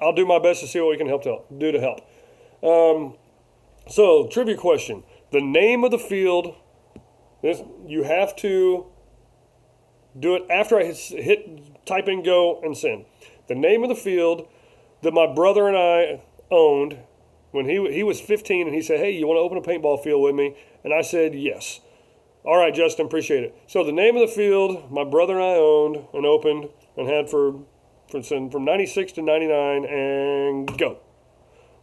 I'll do my best to see what we can do to help. So, trivia question. The name of the field, you have to do it after I type in go and send. The name of the field that my brother and I owned when he was 15, and he said, hey, you want to open a paintball field with me? And I said, yes. All right, Justin, appreciate it. So the name of the field my brother and I owned and opened and had from 96 to 99, and go.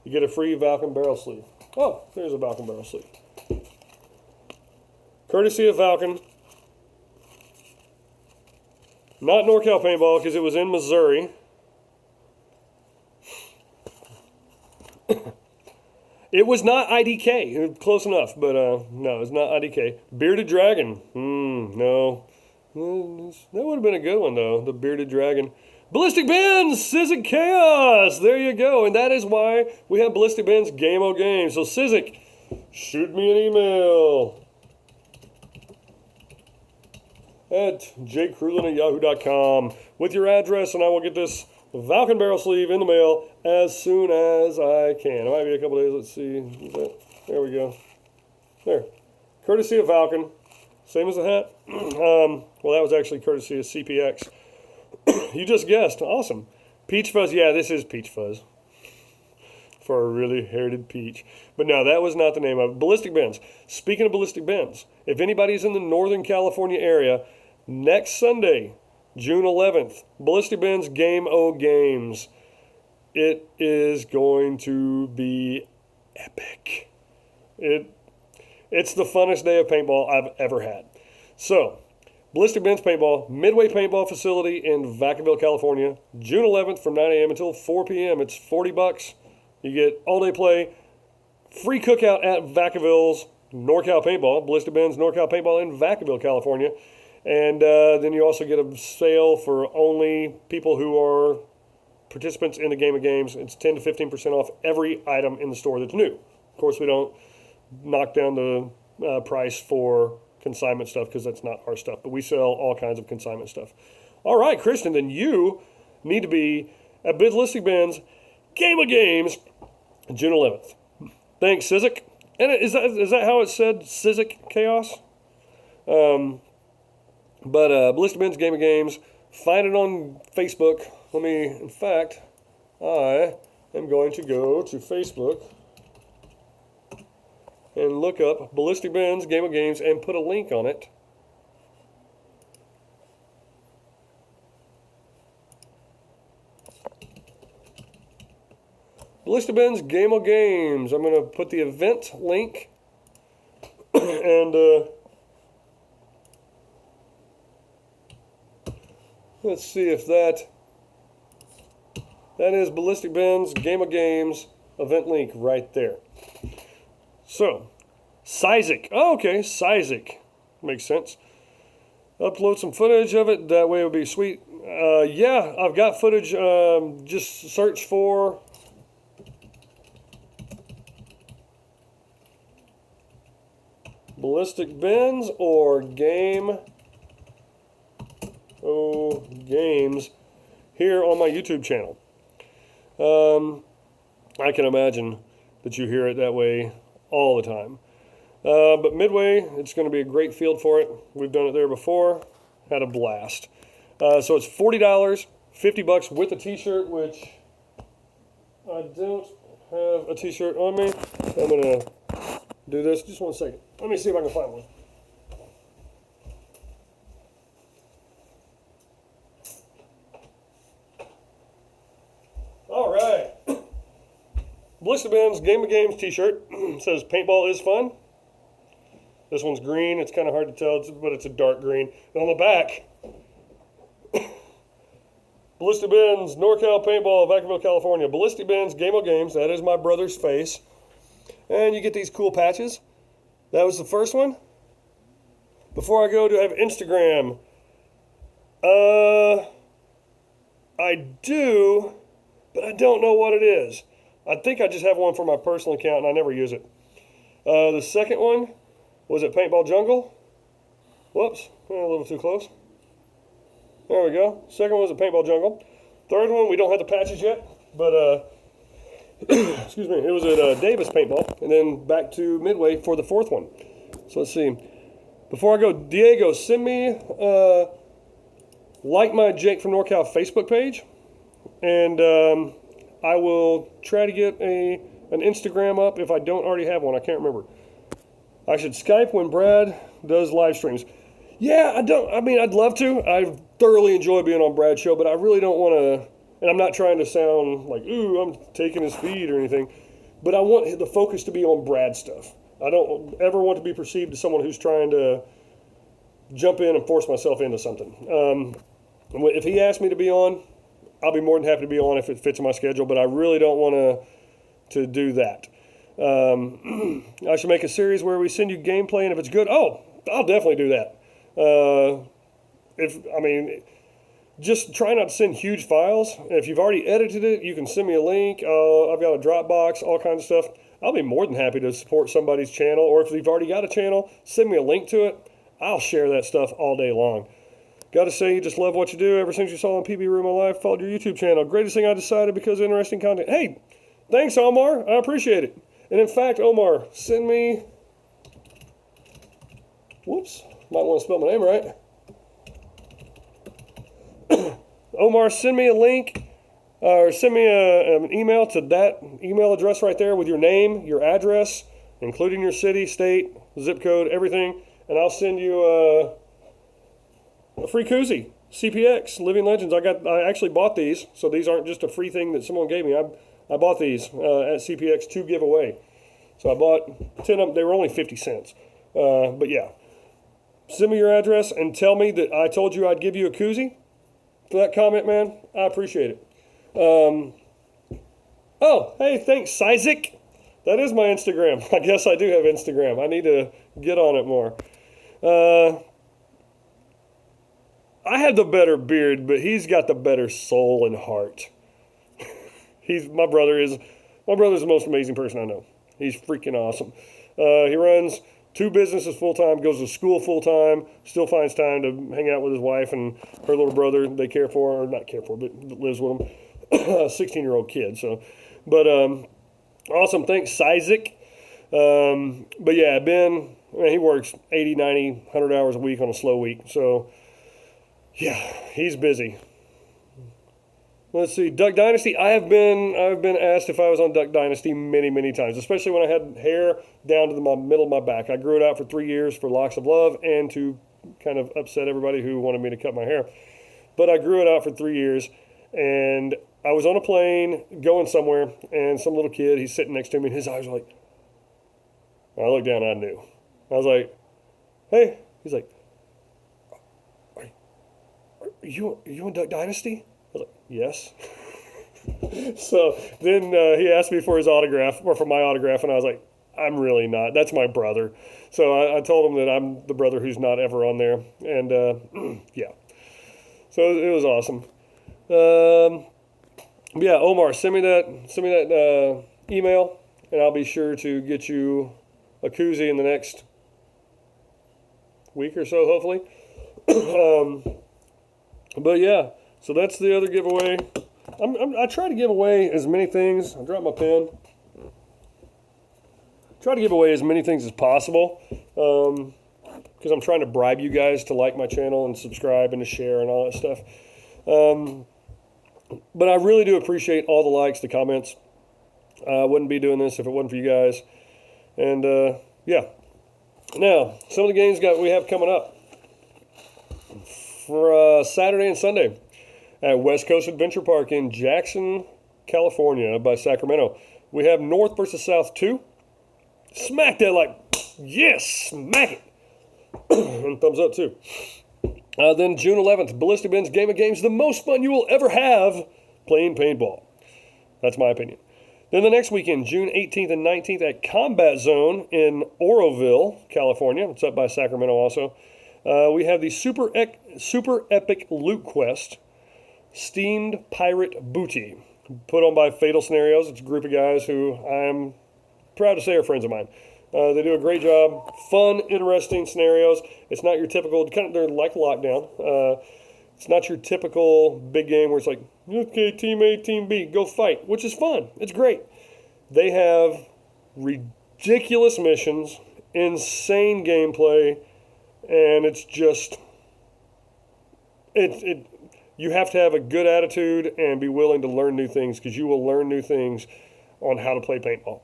You get a free Valken barrel sleeve. Oh, there's a Valken barrel sleeve. Courtesy of Valken. Not NorCal Paintball, because it was in Missouri. It was not IDK. Close enough, but no, it's not IDK. Bearded Dragon. No. That would have been a good one, though. The Bearded Dragon. Ballistic Ben's Sizik Chaos. There you go. And that is why we have Ballistic Ben's Game O Game. So, Sizik, shoot me an email at jcrulin@yahoo.com with your address, and I will get this Valken barrel sleeve in the mail as soon as I can. It might be a couple days. Let's see. There we go. There. Courtesy of Valken. Same as the hat. Well, that was actually courtesy of CPX. You just guessed. Awesome. Peach Fuzz. Yeah, this is Peach Fuzz. For a really herited peach. But no, that was not the name of it. Ballistic Bins. Speaking of Ballistic Bins, if anybody's in the Northern California area, next Sunday, June 11th, Ballistic Bins Game O Games. It is going to be epic. It's the funnest day of paintball I've ever had. So, Ballistic Bins Paintball, Midway Paintball Facility in Vacaville, California, June 11th from 9 a.m. until 4 p.m. It's $40. You get all-day play, free cookout at Vacaville's NorCal Paintball, Ballistic Bins NorCal Paintball in Vacaville, California. And then you also get a sale for only people who are participants in the Game of Games. It's 10 to 15% off every item in the store that's new. Of course, we don't knock down the price for consignment stuff because that's not our stuff, but we sell all kinds of consignment stuff. All right, Christian, then you need to be at Ballistic Bins Game of Games June 11th. Thanks, Sizik. And is that how it said, Sizik Chaos? But Ballistic Bins Game of Games, find it on Facebook. In fact, I am going to go to Facebook and look up Ballistic Bins Game of Games and put a link on it. Ballistic Bins Game of Games. I'm going to put the event link and let's see if that is Ballistic Bins Game of Games event link right there. So, Sizik. Oh, okay, Sizik. Makes sense. Upload some footage of it. That way it would be sweet. Yeah, I've got footage. Just search for Ballistic Bins or Game O Games here on my YouTube channel. I can imagine that you hear it that way all the time. But Midway, it's going to be a great field for it. We've done it there before. Had a blast. So it's $40, $50 with a t-shirt, which I don't have a t-shirt on me. I'm going to do this. Just one second. Let me see if I can find one. All right. Ballistic Bins Game of Games t-shirt. Says paintball is fun. This one's green. It's kind of hard to tell, but it's a dark green. And on the back, Ballistic Bins NorCal Paintball, Vacaville, California. Ballistic Bins Game of Games. That is my brother's face. And you get these cool patches. That was the first one. Before I go, do I have Instagram? I do, but I don't know what it is. I think I just have one for my personal account and I never use it. The second one was at Paintball Jungle. Whoops, a little too close. There we go. Second one was at Paintball Jungle. Third one, we don't have the patches yet, but excuse me, it was at Davis Paintball, and then back to Midway for the fourth one. So let's see. Before I go, Diego, send me, like my Jake from NorCal Facebook page, and I will try to get an Instagram up if I don't already have one. I can't remember. I should Skype when Brad does live streams. Yeah, I'd love to. I thoroughly enjoy being on Brad's show, but I really don't want to, and I'm not trying to sound like, ooh, I'm taking his feed or anything, but I want the focus to be on Brad's stuff. I don't ever want to be perceived as someone who's trying to jump in and force myself into something. If he asks me to be on, I'll be more than happy to be on if it fits in my schedule, but I really don't want to do that. I should make a series where we send you gameplay, and if it's good, I'll definitely do that. Just try not to send huge files. If you've already edited it, you can send me a link. I've got a Dropbox, all kinds of stuff. I'll be more than happy to support somebody's channel, or if you've already got a channel, send me a link to it. I'll share that stuff all day long. Got to say, you just love what you do. Ever since you saw on PBRML Live, followed your YouTube channel. Greatest thing I decided because of interesting content. Hey, thanks, Omar. I appreciate it. And in fact, Omar, send me... Whoops. Might want to spell my name right. Omar, send me a link or send me an email to that email address right there with your name, your address, including your city, state, zip code, everything, and I'll send you a free koozie. CPX Living Legends. I actually bought these, so these aren't just a free thing that someone gave me. I bought these at CPX to give away. So I bought 10 of them. They were only 50 cents. But yeah, send me your address and tell me that I told you I'd give you a koozie for that comment, man. I appreciate it. Oh, hey, thanks, Isaac. That is my Instagram. I guess I do have Instagram. I need to get on it more. I have the better beard, but he's got the better soul and heart. My brother is the most amazing person I know. He's freaking awesome. He runs 2 businesses full time, goes to school full time, still finds time to hang out with his wife and her little brother. They care for, or not care for, but lives with him. A 16-year-old kid. So, but awesome. Thanks, Isaac. But yeah, Ben, man, he works 80, 90, 100 hours a week on a slow week. So yeah, he's busy. Let's see, Duck Dynasty. I've been asked if I was on Duck Dynasty many, many times, especially when I had hair down to the middle of my back. I grew it out for 3 years for Locks of Love and to kind of upset everybody who wanted me to cut my hair. But I grew it out for 3 years, and I was on a plane going somewhere, and some little kid, he's sitting next to me, and his eyes were like, I looked down, I knew. I was like, hey. He's like, are you in Duck Dynasty? I was like, yes. So then he asked me for his autograph, or for my autograph, and I was like, I'm really not. That's my brother. So I told him that I'm the brother who's not ever on there. And yeah. So it was awesome. Yeah, Omar, send me that email, and I'll be sure to get you a koozie in the next week or so, hopefully. But yeah, so that's the other giveaway. I try to give away as many things. I dropped my pen. Try to give away as many things as possible because I'm trying to bribe you guys to like my channel and subscribe and to share and all that stuff. But I really do appreciate all the likes, the comments. I wouldn't be doing this if it wasn't for you guys. And yeah. Now, some of the games we have coming up for Saturday and Sunday at West Coast Adventure Park in Jackson, California by Sacramento. We have North versus South 2. Smack that like, yes, smack it. And thumbs up too. Then June 11th, Ballistic Ben's Game of Games, the most fun you will ever have playing paintball. That's my opinion. Then the next weekend, June 18th and 19th at Combat Zone in Oroville, California. It's up by Sacramento also. We have the Super Epic Loot Quest, Steamed Pirate Booty, put on by Fatal Scenarios. It's a group of guys who I am proud to say are friends of mine. They do a great job. Fun, interesting scenarios. It's not your typical, they're like Lockdown. It's not your typical big game where it's like, okay, team A, team B, go fight, which is fun. It's great. They have ridiculous missions, insane gameplay, and it's just, you have to have a good attitude and be willing to learn new things because you will learn new things on how to play paintball.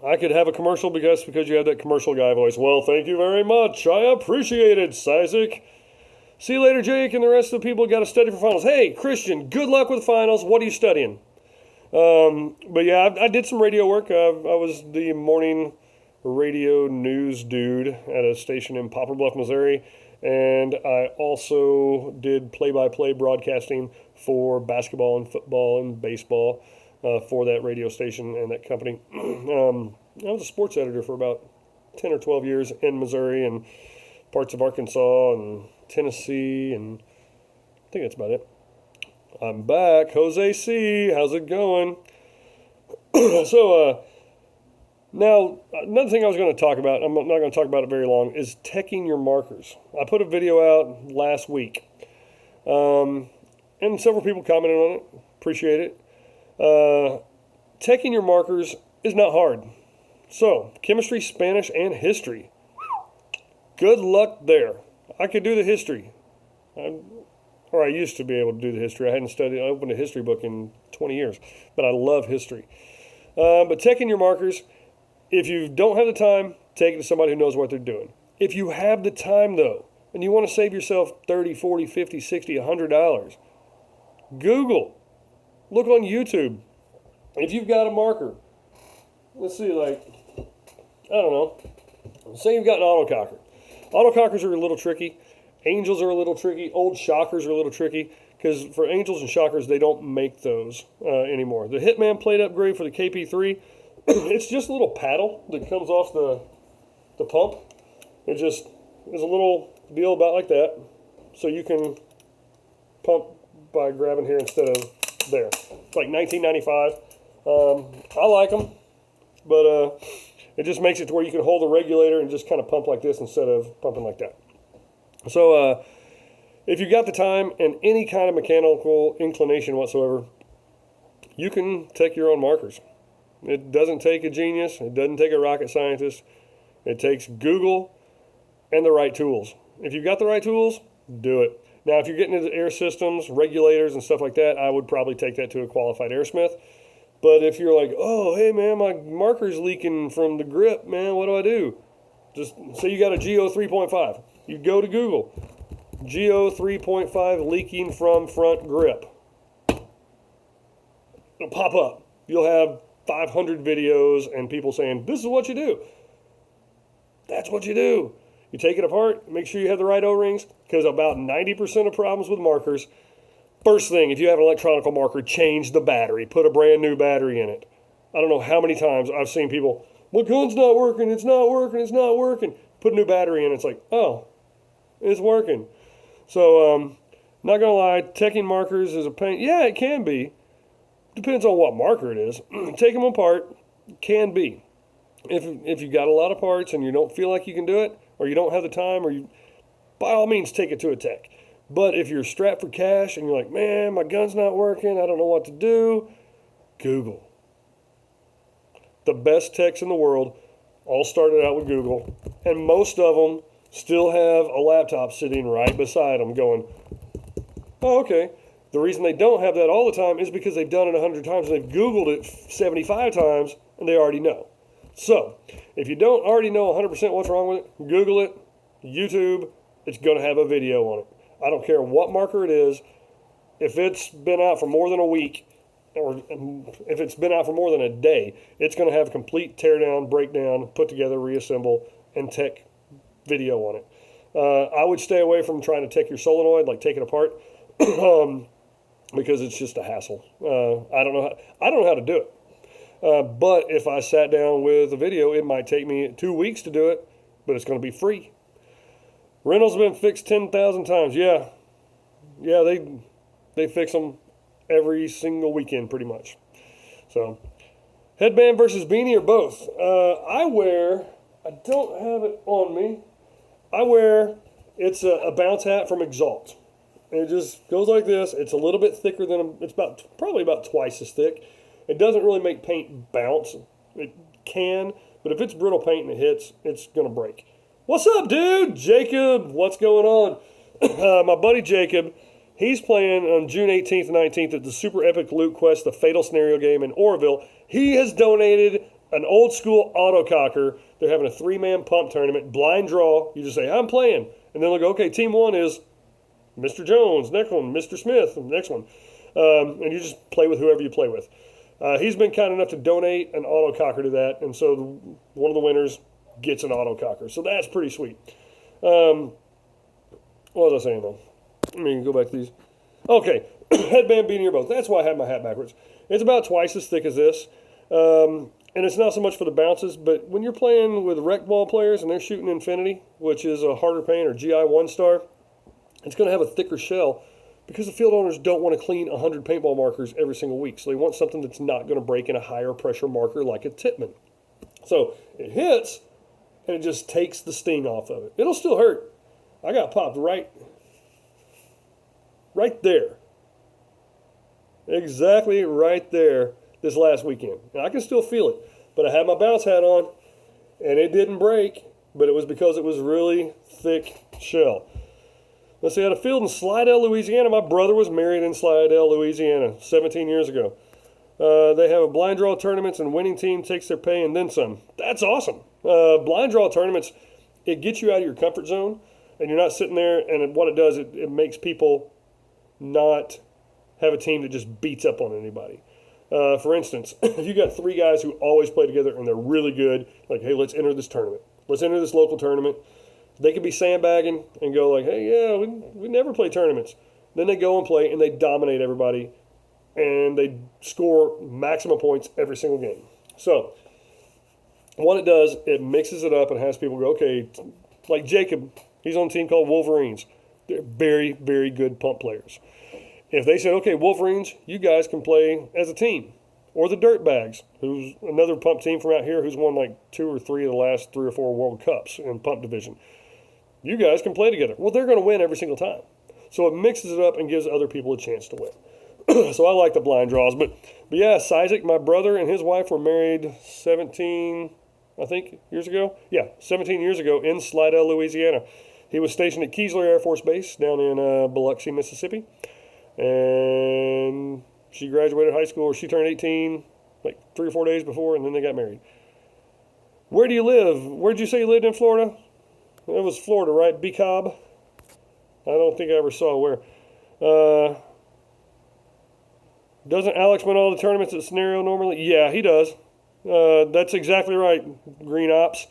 I could have a commercial because you have that commercial guy voice. Well, thank you very much. I appreciate it, Isaac. See you later, Jake, and the rest of the people got to study for finals. Hey, Christian, good luck with the finals. What are you studying? But yeah, I did some radio work. I was the morning radio news dude at a station in Poplar Bluff, Missouri. And I also did play-by-play broadcasting for basketball and football and baseball for that radio station and that company. I was a sports editor for about 10 or 12 years in Missouri and parts of Arkansas and Tennessee, and I think that's about it. I'm back. Jose C., how's it going? So, now, another thing I was going to talk about, I'm not going to talk about it very long, is teching your markers. I put a video out last week, and several people commented on it. Appreciate it. Teching your markers is not hard. So, chemistry, Spanish, and history. Good luck there. I could do the history. or I used to be able to do the history. I hadn't opened a history book in 20 years, but I love history. But teching your markers, if you don't have the time, take it to somebody who knows what they're doing. If you have the time, though, and you want to save yourself $30, $40, $50, $60, $100, Google. Look on YouTube. If you've got a marker, let's see, like, I don't know, say you've got an autococker. Autocockers are a little tricky. Angels are a little tricky. Old shockers are a little tricky because for angels and shockers, they don't make those anymore. The Hitman plate upgrade for the KP3, it's just a little paddle that comes off the pump. It just is a little deal about like that. So you can pump by grabbing here instead of there. It's like $19.95. I like them, but it just makes it to where you can hold the regulator and just kind of pump like this instead of pumping like that. So if you got the time and any kind of mechanical inclination whatsoever, you can take your own markers. It doesn't take a genius. It doesn't take a rocket scientist. It takes Google and the right tools. If you've got the right tools, do it. Now, if you're getting into air systems, regulators, and stuff like that, I would probably take that to a qualified airsmith. But if you're like, oh, hey, man, my marker's leaking from the grip, man, what do? Just say you got a GO 3.5. You go to Google. GO 3.5 leaking from front grip. It'll pop up. You'll have 500 videos and people saying, this is what you do. That's what you do. You take it apart, make sure you have the right O-rings, because about 90% of problems with markers, first thing, if you have an electronic marker, change the battery. Put a brand new battery in it. I don't know how many times I've seen people, my gun's not working, it's not working, it's not working. Put a new battery in, it's like, oh, it's working. So, not going to lie, teching markers is a pain. Yeah, it can be. Depends on what marker it is. Take them apart, can be. If you've got a lot of parts and you don't feel like you can do it, or you don't have the time, by all means, take it to a tech. But if you're strapped for cash and you're like, man, my gun's not working, I don't know what to do, Google. The best techs in the world all started out with Google, and most of them still have a laptop sitting right beside them going, oh, okay. The reason they don't have that all the time is because they've done it 100 times and they've Googled it 75 times and they already know. So, if you don't already know 100% what's wrong with it, Google it, YouTube, it's going to have a video on it. I don't care what marker it is. If it's been out for more than a week, or if it's been out for more than a day, it's going to have a complete teardown, breakdown, put together, reassemble, and tech video on it. I would stay away from trying to tech your solenoid, like take it apart, because it's just a hassle. I don't know how to do it. But if I sat down with a video, it might take me 2 weeks to do it, but it's going to be free. Reynolds have been fixed 10,000 times. Yeah, they fix them every single weekend pretty much. So, headband versus beanie or both? I don't have it on me. It's a bounce hat from Exalt. It just goes like this. It's a little bit thicker it's probably about twice as thick. It doesn't really make paint bounce. It can, but if it's brittle paint and it hits, it's going to break. What's up, dude? Jacob, what's going on? My buddy Jacob, he's playing on June 18th and 19th at the Super Epic Loot Quest, the Fatal Scenario game in Oroville. He has donated an old school autococker. They're having a 3-man pump tournament, blind draw. You just say, I'm playing. And then they'll go, okay, team 1 is Mr. Jones, next one, Mr. Smith, next one. And you just play with whoever you play with. He's been kind enough to donate an autococker to that, and so one of the winners gets an autococker. So that's pretty sweet. What was I saying, though? Let me go back to these. Okay, headband, beanie, or both. That's why I have my hat backwards. It's about twice as thick as this, and it's not so much for the bounces, but when you're playing with rec ball players and they're shooting Infinity, which is a harder paint, or GI 1-star, it's going to have a thicker shell, because the field owners don't want to clean 100 paintball markers every single week. So they want something that's not going to break in a higher pressure marker like a Tippmann. So it hits, and it just takes the sting off of it. It'll still hurt. I got popped right there. Exactly right there this last weekend. And I can still feel it. But I had my bounce hat on, and it didn't break, but it was because it was really thick shell. Let's see, at a field in Slidell, Louisiana. My brother was married in Slidell, Louisiana, 17 years ago. They have a blind draw tournaments, and winning team takes their pay and then some. That's awesome. Blind draw tournaments, it gets you out of your comfort zone, and you're not sitting there. And what it does, it makes people not have a team that just beats up on anybody. For instance, if you got three guys who always play together and they're really good, like, hey, let's enter this tournament. Let's enter this local tournament. They could be sandbagging and go like, hey, yeah, we never play tournaments. Then they go and play and they dominate everybody and they score maximum points every single game. So what it does, it mixes it up and has people go, okay, like Jacob, he's on a team called Wolverines. They're very, very good pump players. If they said, okay, Wolverines, you guys can play as a team. Or the Dirtbags, who's another pump team from out here who's won like 2 or 3 of the last 3 or 4 World Cups in pump division. You guys can play together. Well, they're going to win every single time. So it mixes it up and gives other people a chance to win. So I like the blind draws. But yeah, Isaac, my brother and his wife were married 17, I think, years ago. Yeah, 17 years ago in Slidell, Louisiana. He was stationed at Keesler Air Force Base down in Biloxi, Mississippi. And she graduated high school, or she turned 18 like 3 or 4 days before, and then they got married. Where do you live? Where did you say you lived in Florida? It was Florida, right? B-Cobb? I don't think I ever saw where. Doesn't Alex win all the tournaments at Scenario normally? Yeah, he does. That's exactly right, Green Ops.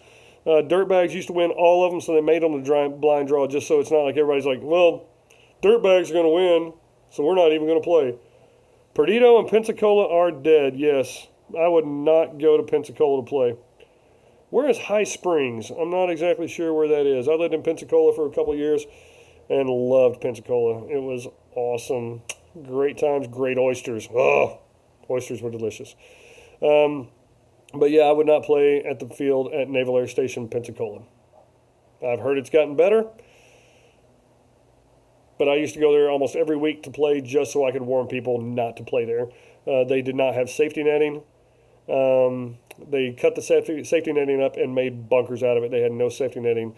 Dirtbags used to win all of them, so they made them the blind draw just so it's not like everybody's like, well, Dirtbags are going to win, so we're not even going to play. Perdido and Pensacola are dead, yes. I would not go to Pensacola to play. Where is High Springs? I'm not exactly sure where that is. I lived in Pensacola for a couple of years and loved Pensacola. It was awesome. Great times, great oysters. Oh, oysters were delicious. But yeah, I would not play at the field at Naval Air Station, Pensacola. I've heard it's gotten better, but I used to go there almost every week to play just so I could warn people not to play there. They did not have safety netting. They cut the safety netting up and made bunkers out of it. They had no safety netting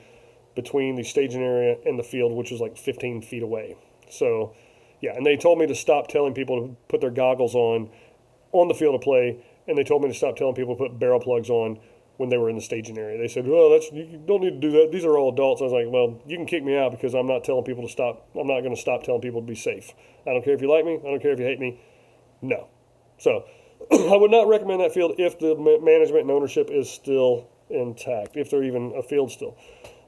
between the staging area and the field, which was like 15 feet away. So, yeah, and they told me to stop telling people to put their goggles on the field of play, and they told me to stop telling people to put barrel plugs on when they were in the staging area. They said, well, you don't need to do that. These are all adults. I was like, well, you can kick me out because I'm not telling people to stop. I'm not going to stop telling people to be safe. I don't care if you like me. I don't care if you hate me. No. So I would not recommend that field if the management and ownership is still intact, if they're even a field still.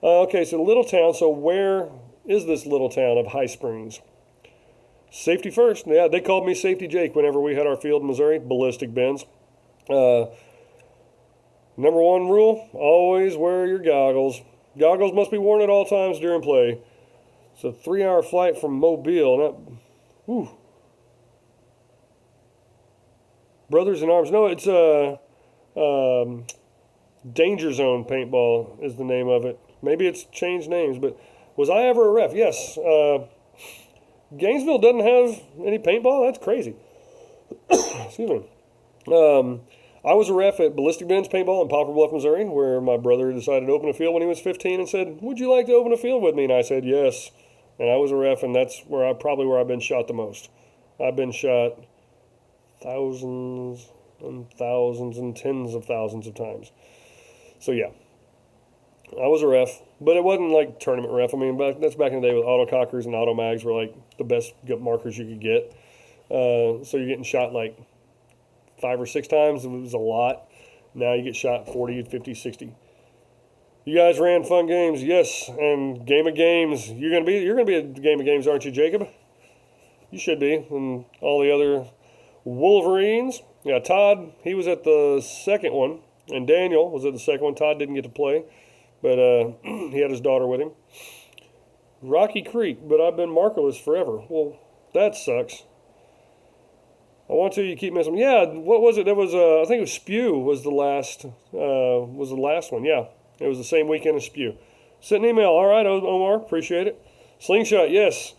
Okay, so little town. So where is this little town of High Springs? Safety first. Yeah, they called me Safety Jake whenever we had our field in Missouri, ballistic bends. Number one rule, always wear your goggles. Goggles must be worn at all times during play. It's a 3-hour flight from Mobile. Brothers in Arms. No, it's Danger Zone Paintball is the name of it. Maybe it's changed names, but was I ever a ref? Yes. Gainesville doesn't have any paintball? That's crazy. Excuse me. I was a ref at Ballistic Bends Paintball in Poplar Bluff, Missouri, where my brother decided to open a field when he was 15 and said, would you like to open a field with me? And I said, yes. And I was a ref, and that's where I've been shot the most. I've been shot thousands and thousands and tens of thousands of times. So, yeah. I was a ref, but it wasn't like tournament ref. I mean, that's back in the day with autocockers and automags were like the best markers you could get. So you're getting shot like 5 or 6 times. It was a lot. Now you get shot 40, 50, 60. You guys ran fun games, yes, and Game of Games. You're gonna be at the Game of Games, aren't you, Jacob? You should be, and all the other Wolverines. Yeah, Todd, he was at the second one, and Daniel was at the second one. Todd didn't get to play, but he had his daughter with him. Rocky Creek, but I've been markerless forever. Well, that sucks. I want to. You keep missing. Yeah, what was it? That was I think it was Spew was the last one. Yeah, it was the same weekend as Spew. Sent an email. All right, Omar, appreciate it. Slingshot, yes.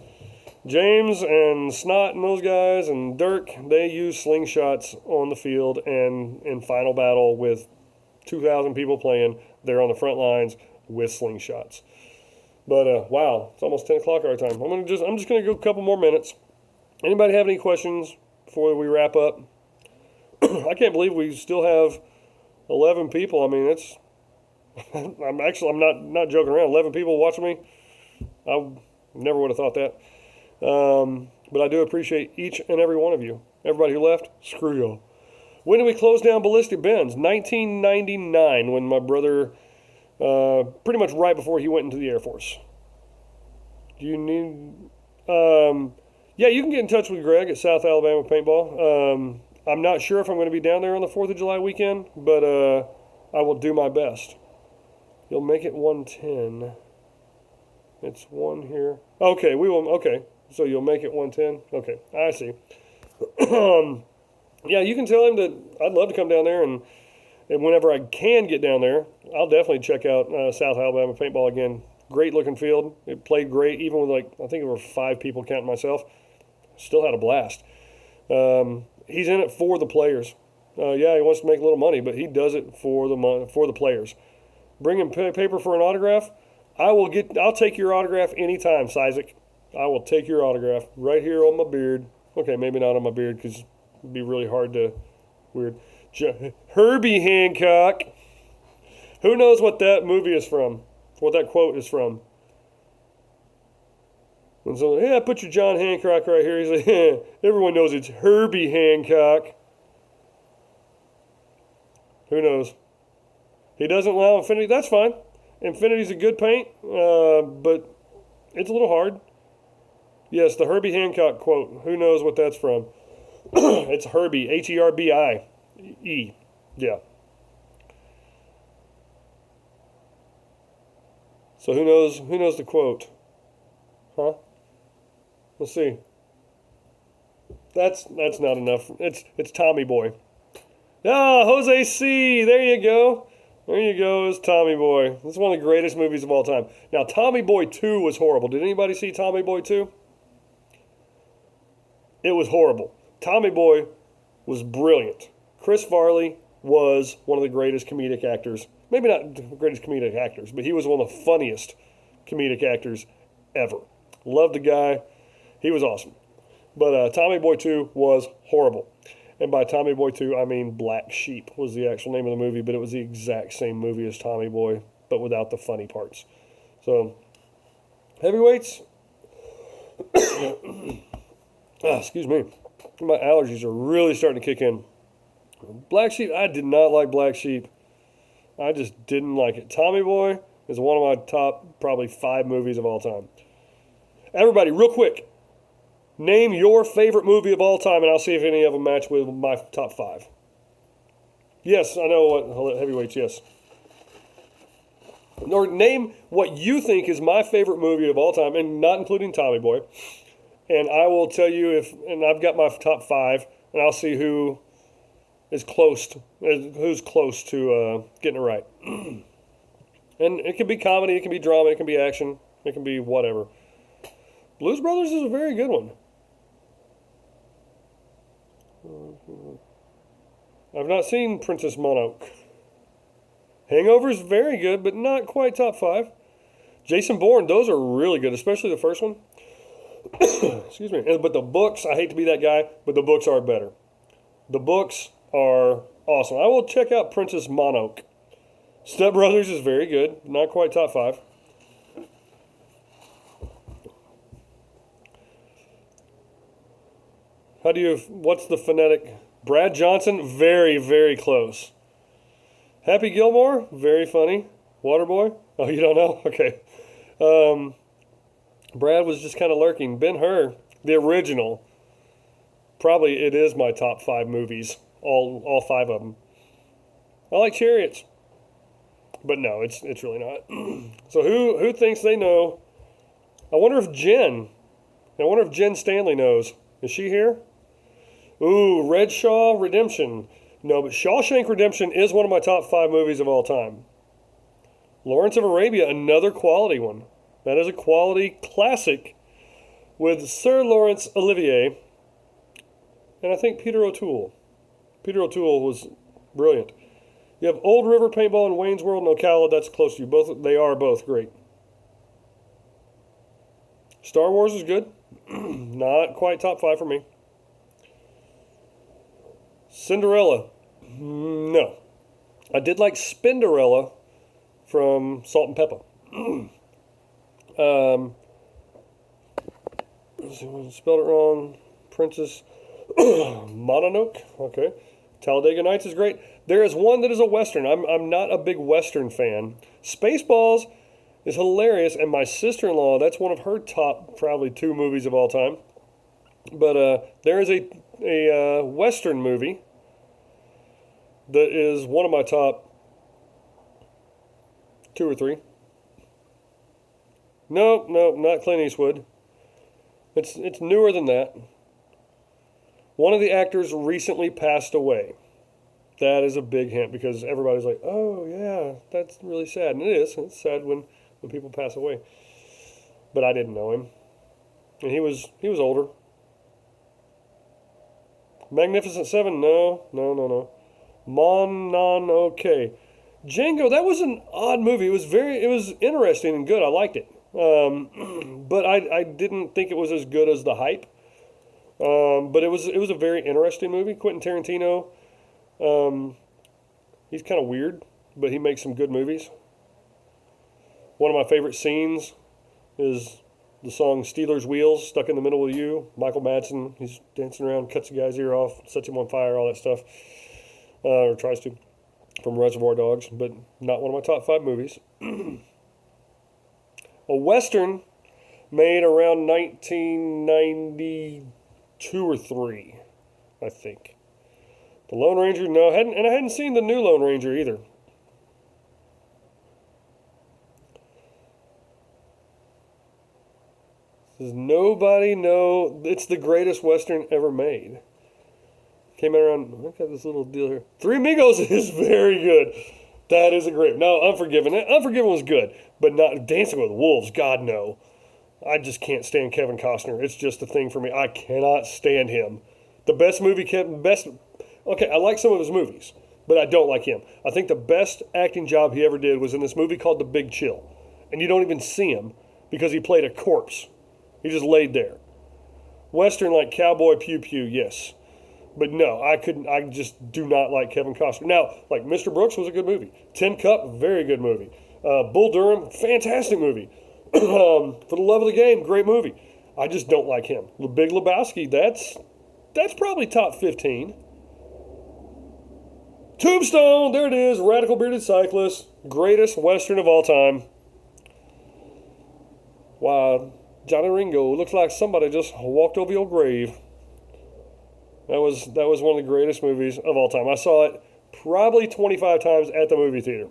James and Snot and those guys and Dirk, they use slingshots on the field and in final battle with 2,000 people playing. They're on the front lines with slingshots. But wow, it's almost 10 o'clock our time. I'm just gonna go a couple more minutes. Anybody have any questions before we wrap up? I can't believe we still have 11 people. I mean, it's I'm not joking around. 11 people watching me. I never would have thought that. But I do appreciate each and every one of you. Everybody who left, screw y'all. When did we close down Ballistic Benz? 1999, when my brother, pretty much right before he went into the Air Force. Do you need? Yeah, you can get in touch with Greg at South Alabama Paintball. I'm not sure if I'm going to be down there on the 4th of July weekend, but I will do my best. You'll make it 110. It's one here. Okay, we will. Okay, so you'll make it 110. Okay, I see. Yeah, you can tell him that I'd love to come down there, and whenever I can get down there, I'll definitely check out South Alabama Paintball again. Great looking field. It played great, even with I think there were 5 people counting myself. Still had a blast. He's in it for the players. Yeah, he wants to make a little money, but he does it for the players. Bring him paper for an autograph. I'll take your autograph anytime, Isaac. I will take your autograph right here on my beard. Okay, maybe not on my beard because it'd be really hard to weird. Herbie Hancock. Who knows what that movie is from? What that quote is from? And so, yeah, put your John Hancock right here. He's like, yeah, everyone knows it's Herbie Hancock. Who knows? He doesn't allow Infinity. That's fine. Infinity's a good paint, but it's a little hard. Yes, the Herbie Hancock quote. Who knows what that's from? It's Herbie, Herbie. Yeah. So who knows the quote? Huh? Let's see. That's not enough. It's Tommy Boy. Ah, Jose C. There you go. There you go. It's Tommy Boy. It's one of the greatest movies of all time. Now, Tommy Boy 2 was horrible. Did anybody see Tommy Boy 2? It was horrible. Tommy Boy was brilliant. Chris Farley was one of the greatest comedic actors. Maybe not the greatest comedic actors, but he was one of the funniest comedic actors ever. Loved the guy. He was awesome. But Tommy Boy 2 was horrible. And by Tommy Boy 2, I mean Black Sheep was the actual name of the movie, but it was the exact same movie as Tommy Boy, but without the funny parts. So, heavyweights. Excuse me. My allergies are really starting to kick in. Black Sheep, I did not like Black Sheep. I just didn't like it. Tommy Boy is one of my top probably 5 movies of all time. Everybody, real quick, name your favorite movie of all time, and I'll see if any of them match with my top 5. Yes, I know what heavyweights, yes. Or name what you think is my favorite movie of all time, and not including Tommy Boy. And I will tell you and I've got my top 5, and I'll see who's close to getting it right. And it can be comedy, it can be drama, it can be action, it can be whatever. Blues Brothers is a very good one. I've not seen Princess Mononoke. Hangover's very good, but not quite top 5. Jason Bourne, those are really good, especially the first one. Excuse me. But the books, I hate to be that guy, but the books are better. The books are awesome. I will check out Princess Mononoke. Step Brothers is very good, not quite top 5. What's the phonetic? Brad Johnson, very, very close. Happy Gilmore, very funny. Waterboy, oh, you don't know? Okay. Brad was just kind of lurking. Ben-Hur, the original, probably it is my top 5 movies, all 5 of them. I like Chariots, but no, it's really not. So who thinks they know? I wonder if Jen Stanley knows. Is she here? Ooh, Red Shaw Redemption. No, but Shawshank Redemption is one of my top 5 movies of all time. Lawrence of Arabia, another quality one. That is a quality classic with Sir Laurence Olivier and I think Peter O'Toole. Peter O'Toole was brilliant. You have Old River Paintball and Wayne's World and Ocala. That's close to you. They are both great. Star Wars is good. Not quite top 5 for me. Cinderella. No. I did like Spinderella from Salt and Pepper. Let's see, I spelled it wrong. Princess Mononoke. Okay. Talladega Nights is great. There is one that is a Western. I'm not a big Western fan. Spaceballs is hilarious, and my sister-in-law, that's one of her top probably 2 movies of all time. But there is a Western movie that is one of my top 2 or 3. No, not Clint Eastwood. It's newer than that. One of the actors recently passed away. That is a big hint because everybody's like, oh yeah, that's really sad. And it is. It's sad when people pass away. But I didn't know him. And he was older. Magnificent Seven, no. Mononoke. Django, that was an odd movie. It was interesting and good. I liked it. But I didn't think it was as good as the hype. But it was a very interesting movie. Quentin Tarantino, he's kind of weird, but he makes some good movies. One of my favorite scenes is the song Steelers Wheels, Stuck in the Middle with You. Michael Madsen, he's dancing around, cuts the guy's ear off, sets him on fire, all that stuff. Or tries to, from Reservoir Dogs, but not one of my top 5 movies. A Western made around 1992 or 3, I think. The Lone Ranger, no, I hadn't seen the new Lone Ranger either. Does nobody know it's the greatest Western ever made? Came out around, look at this little deal here. Three Amigos is very good. That is a great, no, Unforgiven. Unforgiven was good, but not Dancing with Wolves, God no. I just can't stand Kevin Costner. It's just a thing for me. I cannot stand him. The best movie, okay, I like some of his movies, but I don't like him. I think the best acting job he ever did was in this movie called The Big Chill. And you don't even see him because he played a corpse. He just laid there. Western like Cowboy Pew Pew, yes. But no, I just do not like Kevin Costner. Now, like Mr. Brooks was a good movie. Tin Cup, very good movie. Bull Durham, fantastic movie. For the Love of the Game, great movie. I just don't like him. The Big Lebowski, that's probably top 15. Tombstone, there it is. Radical Bearded Cyclist, greatest Western of all time. Wow, Johnny Ringo, looks like somebody just walked over your grave. That was one of the greatest movies of all time. I saw it probably 25 times at the movie theater.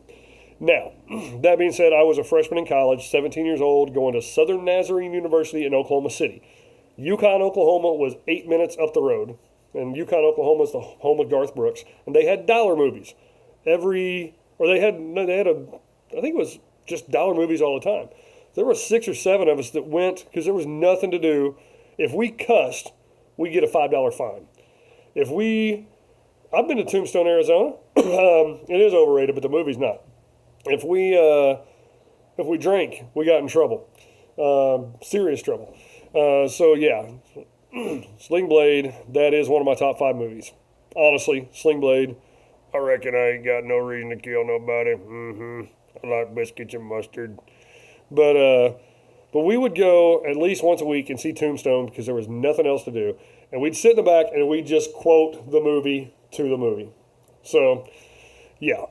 Now, that being said, I was a freshman in college, 17 years old, going to Southern Nazarene University in Oklahoma City. Yukon, Oklahoma was 8 minutes up the road. And Yukon, Oklahoma is the home of Garth Brooks. And they had dollar movies. I think it was just dollar movies all the time. There were 6 or 7 of us that went because there was nothing to do. If we cussed, we get a $5 fine. I've been to Tombstone, Arizona. It is overrated, but the movie's not. If we drank, we got in trouble, serious trouble. So yeah, Sling Blade. That is one of my top 5 movies. Honestly, Sling Blade. I reckon I ain't got no reason to kill nobody. I like biscuits and mustard. But we would go at least once a week and see Tombstone because there was nothing else to do. And we'd sit in the back and we'd just quote the movie to the movie. So, yeah.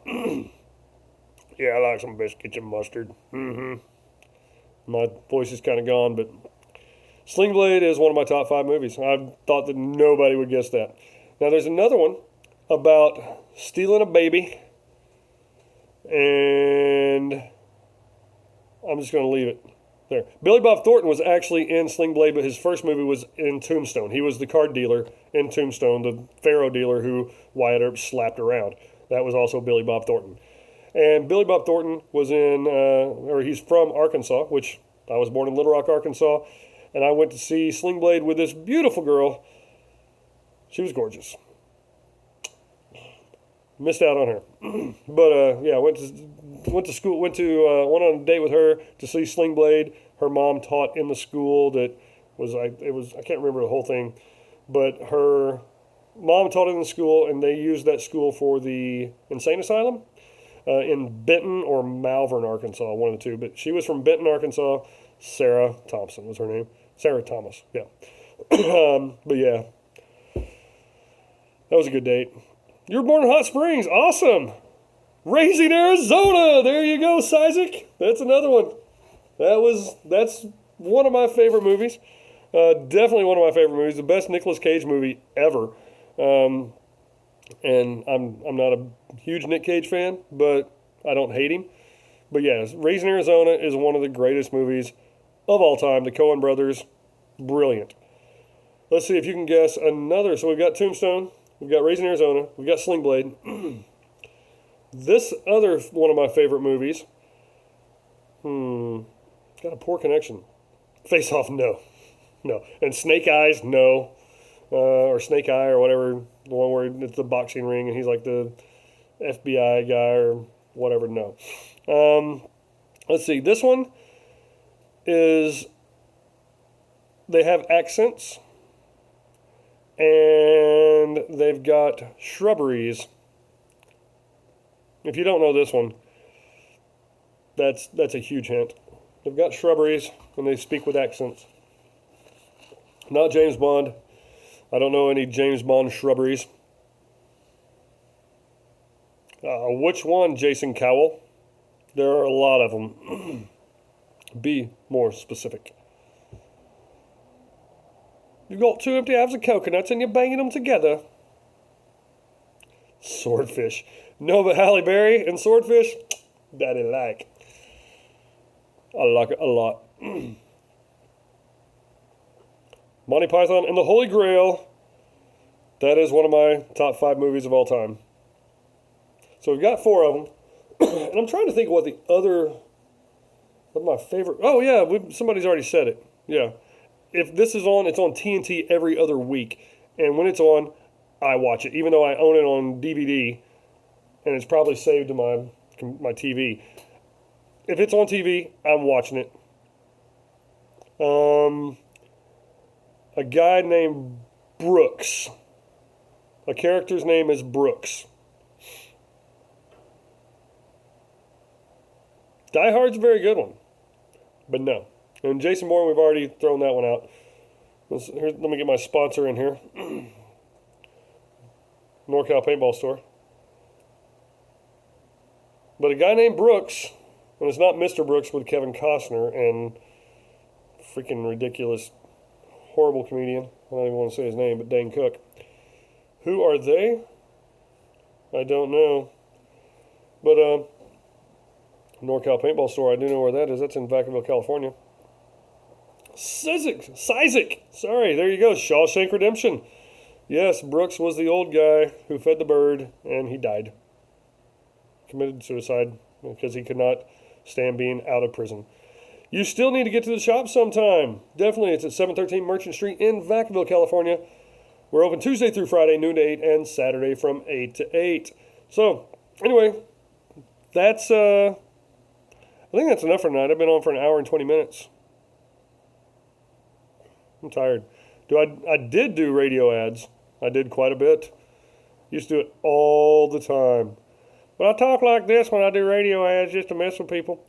Yeah, I like some biscuits and mustard. My voice is kind of gone, but Sling Blade is one of my top 5 movies. I thought that nobody would guess that. Now, there's another one about stealing a baby. And I'm just going to leave it there. Billy Bob Thornton was actually in Sling Blade, but his first movie was in Tombstone. He was the card dealer in Tombstone, the Pharaoh dealer who Wyatt Earp slapped around. That was also Billy Bob Thornton. And Billy Bob Thornton was he's from Arkansas, which I was born in Little Rock, Arkansas. And I went to see Sling Blade with this beautiful girl. She was gorgeous. Missed out on her. But yeah, went on a date with her to see Sling Blade. her mom taught in the school that was like, it was, I can't remember the whole thing, but her mom taught in the school, and they used that school for the insane asylum in Benton or Malvern, Arkansas, one of the two. But she was from Benton, Arkansas. Sarah Thompson was her name. Sarah Thomas, yeah. But yeah, that was a good date. You were born in Hot Springs. Awesome. Raising Arizona. There you go, Isaac. That's another one. That's one of my favorite movies. Definitely one of my favorite movies. The best Nicolas Cage movie ever. And I'm not a huge Nick Cage fan, but I don't hate him. But yeah, Raising Arizona is one of the greatest movies of all time. The Coen brothers, brilliant. Let's see if you can guess another. So we've got Tombstone, we've got Raising Arizona, we've got Sling Blade. This other one of my favorite movies. Got a poor connection. Face Off, no. And Snake Eyes, no. Or Snake Eye or whatever. The one where it's the boxing ring and he's like the FBI guy or whatever, no. Let's see. This one is, they have accents and they've got shrubberies. If you don't know this one, that's a huge hint. They've got shrubberies and they speak with accents. Not James Bond. I don't know any James Bond shrubberies. Which one, Jason Cowell? There are a lot of them. Be more specific. You've got 2 empty halves of coconuts and you're banging them together. Swordfish. No, but Halle Berry and Swordfish, daddy like. I like it a lot. Monty Python and the Holy Grail. That is one of my top 5 movies of all time. So we've got 4 of them. And I'm trying to think what my favorite. Oh yeah, somebody's already said it. Yeah. If this is on, it's on TNT every other week. And when it's on, I watch it. Even though I own it on DVD. And it's probably saved to my TV. If it's on TV, I'm watching it. A guy named Brooks. A character's name is Brooks. Die Hard's a very good one. But no. And Jason Bourne, we've already thrown that one out. Let me get my sponsor in here. NorCal Paintball Store. But a guy named Brooks, and it's not Mr. Brooks with Kevin Costner and freaking ridiculous, horrible comedian. I don't even want to say his name, but Dane Cook. Who are they? I don't know. But NorCal Paintball Store, I do know where that is. That's in Vacaville, California. Sizik. Sorry, there you go. Shawshank Redemption. Yes, Brooks was the old guy who fed the bird, and he died. Committed suicide because he could not stand being out of prison. You still need to get to the shop sometime. Definitely, it's at 713 Merchant Street in Vacaville, California. We're open Tuesday through Friday, noon to 8, and Saturday from 8 to 8. So, anyway, that's, I think that's enough for tonight. I've been on for an hour and 20 minutes. I'm tired. I did do radio ads. I did quite a bit. Used to do it all the time. But I talk like this when I do radio ads just to mess with people.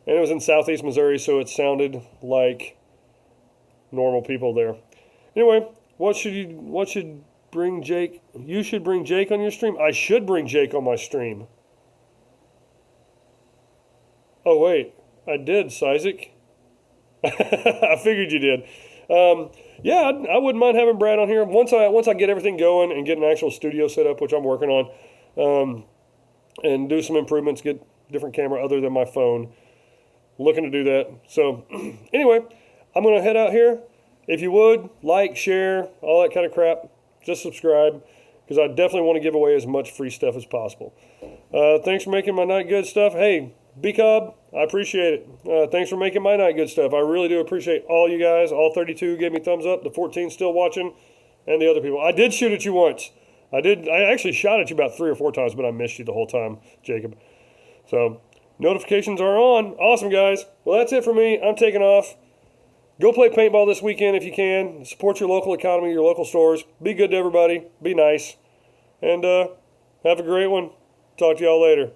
And it was in Southeast Missouri, so it sounded like normal people there. Anyway, what should bring Jake? You should bring Jake on your stream. I should bring Jake on my stream. Oh wait, I did, Isaac. I figured you did. Yeah, I wouldn't mind having Brad on here once I get everything going and get an actual studio set up, which I'm working on, and do some improvements, get different camera other than my phone. Looking to do that. So anyway, I'm gonna head out here. If you would like, share, all that kind of crap, just subscribe because I definitely want to give away as much free stuff as possible. Thanks for making my night good stuff. Hey, B-Cobb, I appreciate it. Thanks for making my night good stuff. I really do appreciate all you guys. All 32 gave me thumbs up. The 14 still watching, and the other people. I did shoot at you once. I actually shot at you about 3 or 4 times, but I missed you the whole time, Jacob. So Notifications are on. Awesome, guys. Well, that's it for me. I'm taking off. Go play paintball this weekend if you can. Support your local economy, your local stores. Be good to everybody. Be nice. And have a great one. Talk to y'all later.